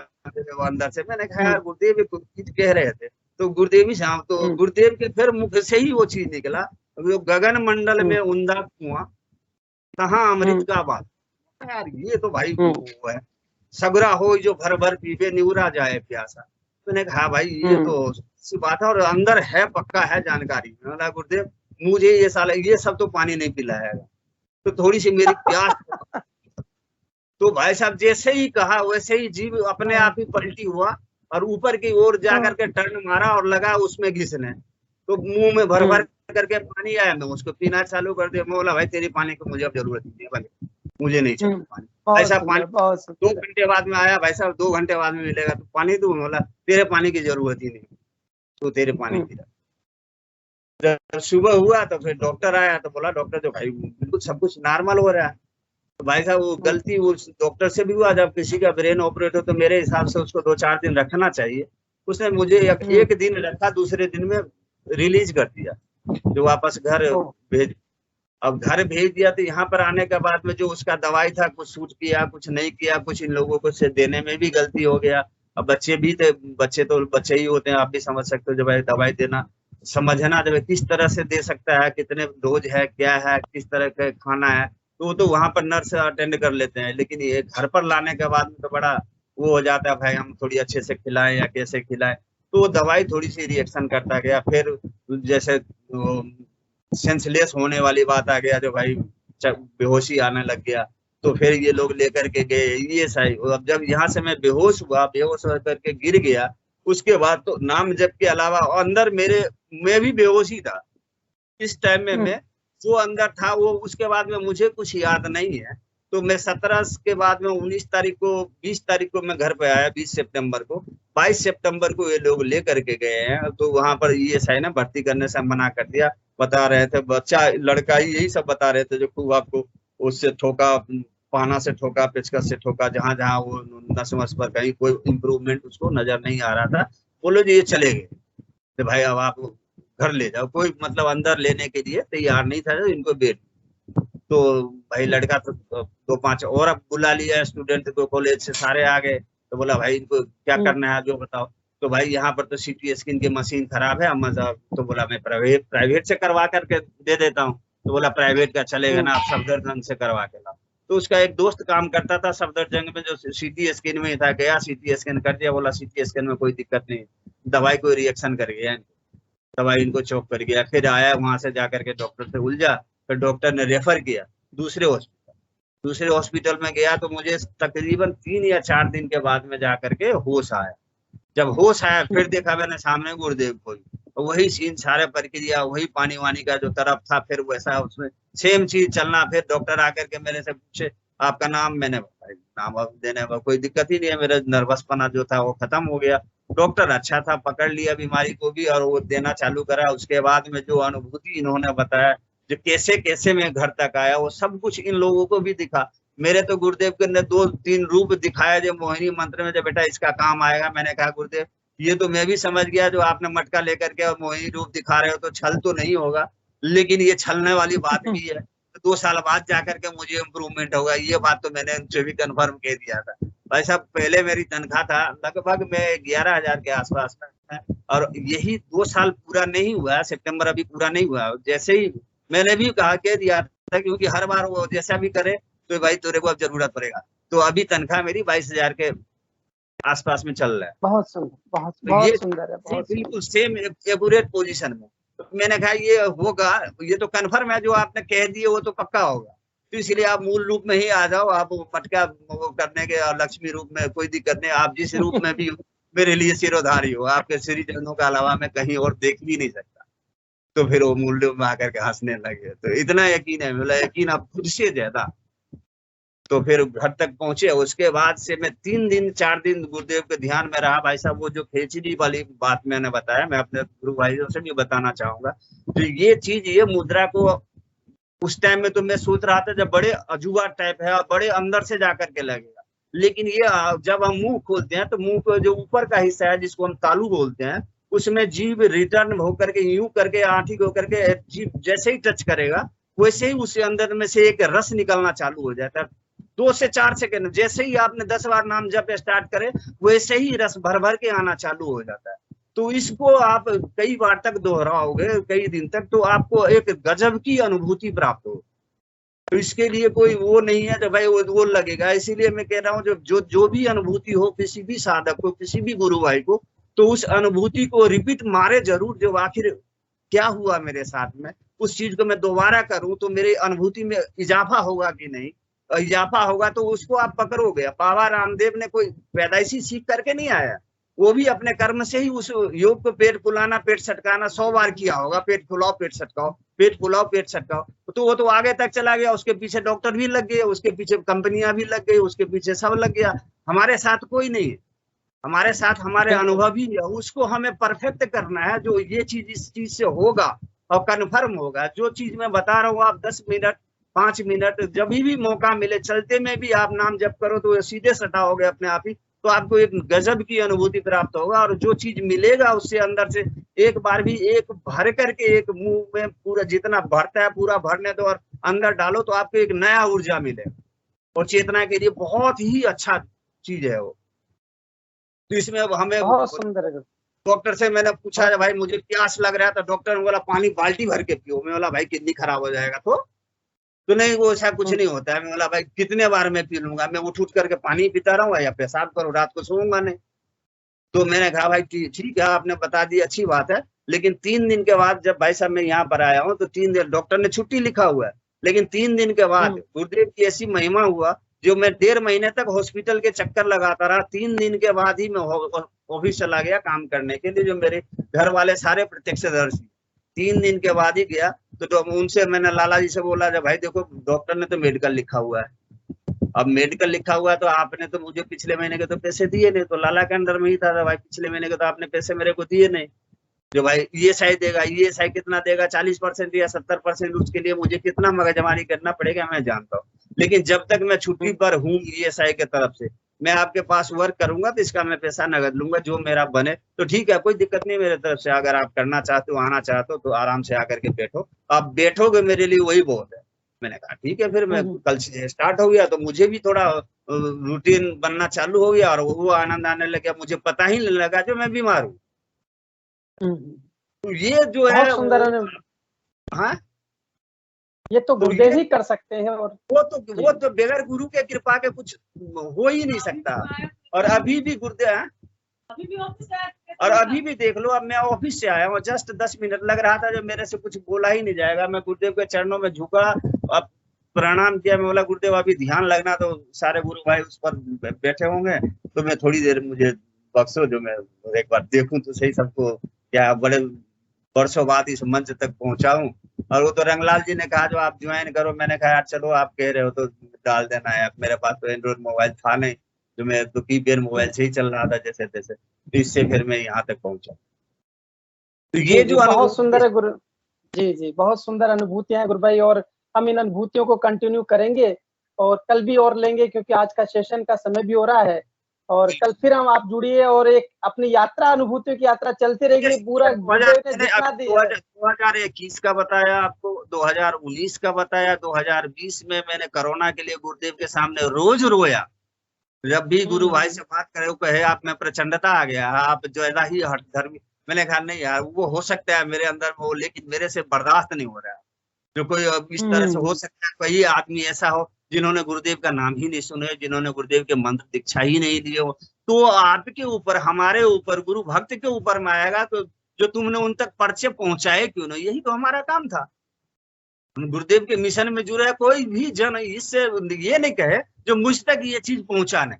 अंदर से। मैंने कहा यार गुरुदेव कुछ कह रहे थे तो गुरुदेव ही शाम तो गुरुदेव के फिर मुख से ही वो चीज निकला, गगन मंडल में उंदा कुआं कहाँ अमृत का बात यार, ये तो भाई वो है, सगरा हो जो भर भर पीवे निउरा जाए प्यासा। मैंने कहा भाई ये तो सी बात है, और अंदर है पक्का है जानकारी। बोला गुरुदेव मुझे ये साल ये सब तो पानी नहीं पिलाएगा, तो थोड़ी सी मेरी प्यास तो भाई साहब जैसे ही कहा वैसे ही जीव अपने आप ही पलटी हुआ और ऊपर की ओर जाकर के टर्न मारा और लगा उसमें घिसने। तो मुंह में भर भर करके पानी आया, मैं उसको पीना चालू कर दिया। मैं बोला भाई तेरी पानी की मुझे अब जरूरत नहीं है, मुझे नहीं चाहिए पानी। ऐसा पानी 2 घंटे बाद में आया, भाई साहब 2 घंटे बाद में मिलेगा तो पानी दूं? बोला तेरे पानी की जरूरत ही नहीं, तो तेरे पानी पी रहा। जब सुबह हुआ तो फिर डॉक्टर आया, तो बोला डॉक्टर जो भाई बिल्कुल सब कुछ नॉर्मल हो रहा है। तो भाई साहब वो गलती उस डॉक्टर से भी हुआ, जब किसी का ब्रेन ऑपरेट हो तो मेरे हिसाब से उसको 2-4 दिन रखना चाहिए। उसने मुझे एक दिन रखा, दूसरे दिन में रिलीज कर दिया, जो वापस घर भेज। अब घर भेज दिया तो यहाँ पर आने के बाद में जो उसका दवाई था कुछ सूट किया कुछ नहीं किया, कुछ इन लोगों को से देने में भी गलती हो गया। अब बच्चे भी थे, बच्चे तो बच्चे ही होते हैं, आप भी समझ सकते हो। जब दवाई देना समझना जब किस तरह से दे सकता है, कितने डोज है, क्या है, किस तरह का खाना है, तो वो तो वहां पर नर्स अटेंड कर लेते हैं। लेकिन ये घर पर लाने के बाद में तो बड़ा वो हो जाता है, भाई हम थोड़ी अच्छे से खिलाएं या कैसे खिलाएं। तो वो दवाई थोड़ी सी रिएक्शन करता गया, फिर जैसे सेंसलेस होने वाली बात आ गया, जो भाई बेहोशी आने लग गया। तो फिर ये लोग लेकर के गए ये सही। अब जब यहाँ से मैं बेहोश हुआ, बेहोश होकर के गिर गया, उसके बाद तो नाम जप के अलावा अंदर मैं भी बेहोश ही था इस टाइम में। मैं जो अंदर था वो उसके बाद में मुझे कुछ याद नहीं है। तो मैं 17 के बाद में 19 तारीख को 20 तारीख को मैं घर पे आया, 20 सितंबर को। 22 सितंबर को ये लोग लेकर के गए हैं। तो वहां पर ये सही ना भर्ती करने से मना कर दिया। बता रहे थे बच्चा लड़का ही यही सब बता रहे थे, जो खूब आपको उससे ठोका, पाना से ठोका, पेचकस से ठोका, जहां जहां वो नस वस पर कहीं कोई इम्प्रूवमेंट उसको नजर नहीं आ रहा था। बोलो जी ये चले गए, तो भाई अब आप घर ले जाओ। कोई मतलब अंदर लेने के लिए तैयार नहीं था इनको बेड। तो भाई लड़का तो 2-5 और अब बुला लिया स्टूडेंट को, कॉलेज से सारे आ गए। तो बोला भाई इनको क्या करना है जो बताओ। तो भाई यहाँ पर तो CT स्कैन की मशीन खराब है। तो बोला मैं प्राइवेट से करवा करके दे देता हूँ। तो बोला प्राइवेट का चलेगा ना, आप सफदरजंग से करवा के लाओ। तो उसका एक दोस्त काम करता था सफदरजंग में, जो CT स्कैन में था, गया CT स्कैन कर दिया। बोला CT स्कैन में कोई दिक्कत नहीं, दवाई कोई रिएक्शन कर गया, दवाई इनको चौक कर गया। फिर आया वहां से जाकर के डॉक्टर से उलझा, फिर डॉक्टर ने रेफर किया दूसरे हॉस्पिटल में गया। तो मुझे तकरीबन 3 या 4 दिन के बाद में जाकर के होश आया। जब होश आया फिर देखा मैंने सामने गुरुदेव को, वही सीन, सारे प्रक्रिया, वही पानी वानी का जो तरफ था, फिर वैसा उसमें सेम चीज चलना। फिर डॉक्टर आकर के मेरे से पूछे आपका नाम, मैंने नाम देने में कोई दिक्कत ही नहीं है, मेरा नर्वसपना जो था वो खत्म हो गया। डॉक्टर अच्छा था, पकड़ लिया बीमारी को भी और वो देना चालू करा। उसके बाद में जो अनुभूति इन्होंने बताया, जो कैसे कैसे मैं घर तक आया, वो सब कुछ इन लोगों को भी दिखा। मेरे तो गुरुदेव के ने 2-3 रूप दिखाया, जो मोहिनी मंत्र में, जो बेटा इसका काम आएगा। मैंने कहा गुरुदेव ये तो मैं भी समझ गया, जो आपने मटका लेकर के और मोहिनी रूप दिखा रहे हो तो छल तो नहीं होगा, लेकिन ये छलने वाली बात भी है। 2 साल बाद जाकर के मुझे इम्प्रूवमेंट होगा, ये बात तो मैंने उनसे भी कन्फर्म कह दिया था। भाई साहब पहले मेरी तनख्वाह था लगभग मैं 11,000 के आसपास था, और यही 2 साल पूरा नहीं हुआ, सितंबर अभी पूरा नहीं हुआ। जैसे ही मैंने भी कहा कह दिया था, क्योंकि हर बार वो जैसा भी करे तो भाई तेरे को अब जरूरत पड़ेगा। तो अभी तनख्वाह मेरी 22,000 के आसपास में चल रहा है। बहुत सुंदर, बहुत सुंदर है, बहुत बिल्कुल सेम एक्यूरेट पोजीशन में। तो मैंने कहा ये होगा, ये तो कन्फर्म है, जो आपने कह दिए वो तो पक्का होगा। तो इसलिए आप मूल रूप में ही आ जाओ, आप मटका करने के और लक्ष्मी रूप में कोई दिक्कत नहीं। आप जिस रूप में भी मेरे लिए सिरोधारी हो, आपके श्री चरणों के अलावा मैं कहीं और देख भी नहीं सकता। तो फिर वो मूल रूप में आकर के हंसने लगे। तो इतना यकीन है, बोला यकीन आप खुद से ज्यादा। तो फिर घर तक पहुंचे। उसके बाद से मैं 3-4 दिन गुरुदेव के ध्यान में रहा। भाई साहब वो जो खिचड़ी वाली बात मैंने बताया, मैं अपने गुरु भाइयों से भी बताना चाहूंगा। तो ये चीज, ये मुद्रा को उस टाइम में तो मैं सोच रहा था जब बड़े अजूबा टाइप है और बड़े अंदर से जाकर के लगेगा, लेकिन ये जब हम मुंह खोलते हैं तो मुंह को जो ऊपर का हिस्सा है जिसको हम तालू बोलते हैं, उसमें जीव रिटर्न होकर के यूं करके आंठी होकर के जीव जैसे ही टच करेगा वैसे ही उसके अंदर में से एक रस निकलना चालू हो जाता है। 2 से 4 सेकंड, जैसे ही आपने 10 बार नाम जप स्टार्ट करे वैसे ही रस भर भर के आना चालू हो जाता है। तो इसको आप कई बार तक दोहराओगे, कई दिन तक, तो आपको एक गजब की अनुभूति प्राप्त हो। तो इसके लिए कोई वो नहीं है तो भाई वो लगेगा। इसीलिए मैं कह रहा हूँ जो भी अनुभूति हो किसी भी साधक को, किसी भी गुरु भाई को, तो उस अनुभूति को रिपीट मारे जरूर। जो आखिर क्या हुआ मेरे साथ में, उस चीज को मैं दोबारा करूं तो मेरी अनुभूति में इजाफा होगा कि नहीं। इजाफा होगा तो उसको आप पकड़ोगे। बाबा रामदेव ने कोई पैदाइशी सीख करके नहीं आया, वो भी अपने कर्म से ही उस योग को पेट फुलाना पेट सटकाना 100 बार किया होगा। पेट फुलाओ पेट सटकाओ, पेट फुलाओ पेट सटकाओ, तो वो तो आगे तक चला गया। उसके पीछे डॉक्टर भी लग गए, उसके पीछे कंपनियां भी लग गई, उसके पीछे सब लग गया। हमारे साथ कोई नहीं है, हमारे साथ हमारे अनुभव ही है। उसको हमें परफेक्ट करना है। जो ये चीज इस चीज से होगा और कन्फर्म होगा। जो चीज मैं बता रहा हूँ, आप 10 मिनट 5 मिनट जब भी मौका मिले, चलते में भी आप नाम जप करो तो सीधे सटा हो गया अपने आप ही, तो आपको एक गजब की अनुभूति प्राप्त होगा। और जो चीज मिलेगा उससे अंदर से एक बार भी एक भर करके एक मुंह में पूरा जितना भरता है पूरा भरने दो और अंदर डालो, तो आपको एक नया ऊर्जा मिलेगा। और चेतना के लिए बहुत ही अच्छा चीज है वो। तो इसमें अब हमें बहुत सुंदर है। डॉक्टर से मैंने पूछा भाई मुझे प्यास लग रहा था, डॉक्टर ने बोला पानी बाल्टी भर के पियो। मैं बोला भाई किडनी खराब हो जाएगा। तो नहीं वो ऐसा कुछ नहीं होता है। मैं बोला भाई कितने बार मैं पी लूंगा, मैं उठ करके पानी पीता रहूंगा या पेशाब करूँ, रात को सोऊंगा नहीं। तो मैंने कहा भाई ठीक है आपने बता दी, अच्छी बात है। लेकिन 3 दिन के बाद जब भाई साहब मैं यहाँ पर आया हूँ तो 3 दिन डॉक्टर ने छुट्टी लिखा हुआ है, लेकिन 3 दिन के बाद गुरुदेव की ऐसी महिमा हुआ जो मैं 1.5 महीने तक हॉस्पिटल के चक्कर लगाता रहा। 3 दिन के बाद ही मैं ऑफिस चला गया काम करने के लिए। जो मेरे घर वाले सारे प्रत्यक्षदर्शी, 3 दिन के बाद ही गया। तो उनसे मैंने लाला जी से बोला जब भाई देखो डॉक्टर ने तो मेडिकल लिखा हुआ है, अब मेडिकल लिखा हुआ है तो आपने तो मुझे पिछले महीने के तो पैसे दिए नहीं। तो लाला के अंदर में ही था भाई पिछले महीने के तो आपने पैसे मेरे को दिए नहीं। जो भाई ईएसआई देगा, ईएसआई कितना देगा, 40% या 70%, उसके लिए मुझे कितना मगजमारी करना पड़ेगा मैं जानता हूँ। लेकिन जब तक मैं छुट्टी पर हूँ ईएसआई के तरफ से, मैं आपके पास वर्क करूंगा तो इसका मैं पैसा नगद लूंगा जो मेरा बने। तो ठीक है कोई दिक्कत नहीं मेरे तरफ से। अगर आप करना चाहते हो, आना चाहते हो तो आराम से आकर के बैठो, आप बैठोगे मेरे लिए वही बहुत है। मैंने कहा ठीक है। फिर मैं कल से स्टार्ट हो गया तो मुझे भी थोड़ा रूटीन बनना चालू हो गया और वो आनंद आने लगा। मुझे पता ही नहीं लगा जो मैं बीमार हूँ। तो ये जो है सुंदर। हाँ ये तो गुरुदेव ही कर सकते हैं। और वो तो बगैर गुरु के कृपा के कुछ हो ही नहीं सकता। और अभी भी गुरुदेव और अभी भी देख लो, अब मैं ऑफिस से आया हूँ, जस्ट 10 मिनट लग रहा था जो मेरे से कुछ बोला ही नहीं जाएगा। मैं गुरुदेव के चरणों में झुका, अब प्रणाम किया। मैं बोला गुरुदेव अभी ध्यान लगना, तो सारे गुरु भाई उस पर बैठे होंगे तो मैं थोड़ी देर मुझे बख्शो जो मैं एक बार देखूं तो सही सबको, क्या बड़े वर्षों बाद इस मंच तक पहुंचा हूं। और वो तो रंगलाल जी ने कहा जो आप ज्वाइन करो। मैंने कहा यार चलो आप कह रहे हो तो डाल देना है। मेरे पास तो एंड्रॉइड मोबाइल था नहीं, जो मैं तो कीपैड मोबाइल से ही चल रहा था जैसे तैसे, तो इससे फिर मैं यहाँ तक पहुंचा। तो ये जो बहुत सुंदर है गुरु जी, बहुत सुंदर अनुभूतियां हैं गुरु भाई। और हम इन अनुभूतियों को कंटिन्यू करेंगे और कल भी और लेंगे, क्योंकि आज का सेशन का समय भी हो रहा है। और कल फिर हम आप जुड़िए और एक अपनी यात्रा, अनुभूतियों की यात्रा चलती रहेगी। पूरा 2021 का बताया आपको, 2019 का बताया, 2020 में मैंने कोरोना के लिए गुरुदेव के सामने रोज रोया। जब भी गुरु भाई से बात करे वो कहे आप में प्रचंडता आ गया, आप जो है ही हट धर्मी। मैंने कहा नहीं यार वो हो सकता है मेरे अंदर वो, लेकिन मेरे से बर्दाश्त नहीं हो रहा है। जो कोई इस तरह से हो सकता है कोई आदमी ऐसा हो जिन्होंने गुरुदेव का नाम ही नहीं सुने, जिन्होंने गुरुदेव के मंत्र दीक्षा ही नहीं लिए हो, तो आपके ऊपर, हमारे ऊपर, गुरु भक्त के ऊपर में आएगा तो जो तुमने उन तक पर्चे पहुंचाए क्यों नहीं। यही तो हमारा काम था। गुरुदेव के मिशन में जुड़े कोई भी जन इससे ये नहीं कहे जो मुझ तक ये चीज पहुंचा नहीं,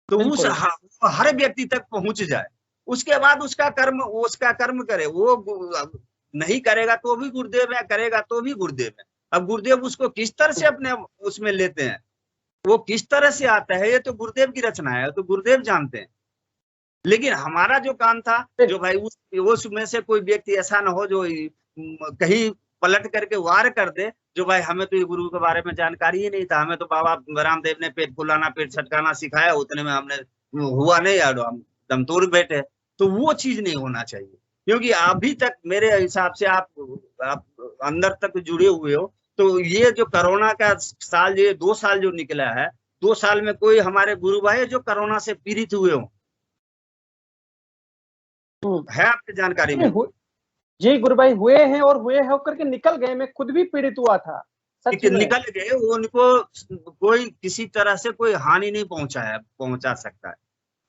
तो उस हर व्यक्ति तक पहुंच जाए। उसके बाद उसका कर्म करे। वो नहीं करेगा तो भी गुरुदेव है, करेगा तो भी गुरुदेव है। अब गुरुदेव उसको किस तरह से अपने उसमें लेते हैं, वो किस तरह से आता है, ये तो गुरुदेव की रचना है, तो गुरुदेव जानते हैं। लेकिन हमारा जो काम था जो भाई उसमें से कोई व्यक्ति ऐसा ना हो जो कहीं पलट करके वार कर दे जो भाई हमें तो ये गुरु के बारे में जानकारी ही नहीं था, हमें तो बाबा रामदेव ने पेट फुलाना पेट छटकाना सिखाया, उतने में हमने हुआ नहीं यार हम दम तोड़ बैठे। तो वो चीज नहीं होना चाहिए, क्योंकि अभी तक मेरे हिसाब से आप अंदर तक जुड़े हुए हो। तो ये जो कोरोना का साल, ये 2 साल जो निकला है, 2 साल में कोई हमारे गुरु भाई जो कोरोना से पीड़ित हुए हो है आपकी जानकारी में? जी गुरु भाई हुए हैं और हुए होकर के निकल गए। मैं खुद भी पीड़ित हुआ था निकल गए, वो उनको कोई किसी तरह से कोई हानि नहीं पहुंचा सकता है।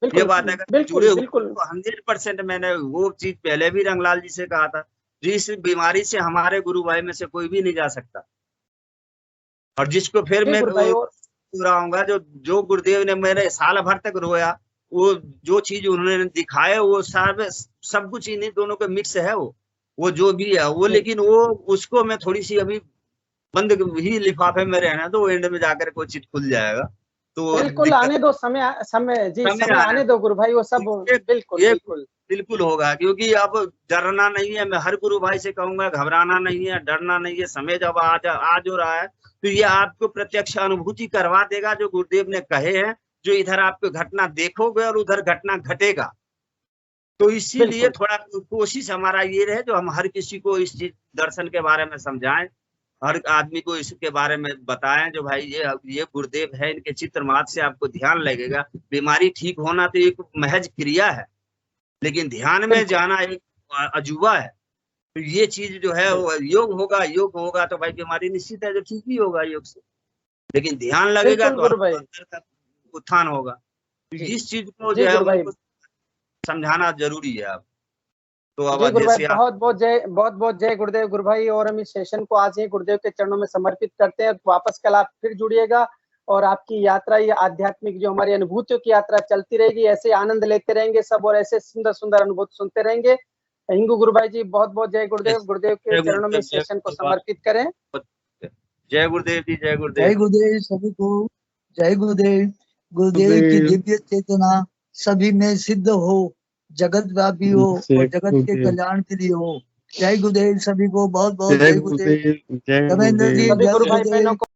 ये बात है, अगर जुड़े हुए तो 100% मैंने वो चीज पहले भी रंगलाल जी से कहा था, जिस बीमारी से हमारे गुरु भाई में से कोई भी नहीं जा सकता। और जिसको फिर मैं दोहराऊंगा, जो गुरुदेव ने मेरे साल भर तक रोया, वो जो चीज उन्होंने दिखाया वो सब कुछ इन्हीं दोनों के मिक्स है, वो जो भी है वो, लेकिन वो उसको मैं थोड़ी सी अभी बंद ही लिफाफे में रहना, तो एंड में जाकर कोई चीज खुल जाएगा। तो बिल्कुल आने दो, समय आने दो गुरु भाई, वो सब बिल्कुल होगा। क्योंकि अब डरना नहीं है, मैं हर गुरु भाई से कहूंगा, घबराना नहीं है, डरना नहीं है। समय जब आ जो रहा है तो ये आपको प्रत्यक्ष अनुभूति करवा देगा जो गुरुदेव ने कहे हैं, जो इधर आपको घटना देखोगे और उधर घटना घटेगा। तो इसीलिए थोड़ा कोशिश हमारा ये रहे जो हम हर किसी को इस चीज दर्शन के बारे में समझाएं, हर आदमी को इसके बारे में बताएं, जो भाई ये गुरुदेव है, इनके चित्र मात्र से आपको ध्यान लगेगा। बीमारी ठीक होना तो एक महज क्रिया है, लेकिन ध्यान में जाना एक अजूबा है। तो ये चीज जो है वो योग होगा तो भाई बीमारी निश्चित है जो ठीक ही होगा योग से, लेकिन ध्यान लगेगा तो उत्थान होगा। तो इस चीज को जो है समझाना जरूरी है। आप तो अब जैसे बहुत बहुत जय गुरुदेव गुरु भाई। और हम इस सेशन को आज ही गुरुदेव के चरणों में समर्पित करते हैं। वापस कल आप फिर जुड़िएगा और आपकी यात्रा, ये आध्यात्मिक जो हमारी अनुभूतियों की यात्रा चलती रहेगी, ऐसे आनंद लेते रहेंगे सब और ऐसे सुंदर सुंदर अनुभूति सुनते रहेंगे। हिंगू गुरु भाई जी बहुत बहुत जय गुरुदेव। गुरुदेव के चरणों में इस सेशन को समर्पित करें। जय गुरुदेव जी, जय गुरुदेव। जय गुरुदेव सभी को, जय गुरुदेव। गुरुदेव की दिव्य चेतना सभी में सिद्ध हो, जगत व्यापी हो और जगत के कल्याण के लिए हो। जय गुरुदेव सभी को, बहुत बहुत जय गुरुदेव। सभी गुरु भाई बहनों को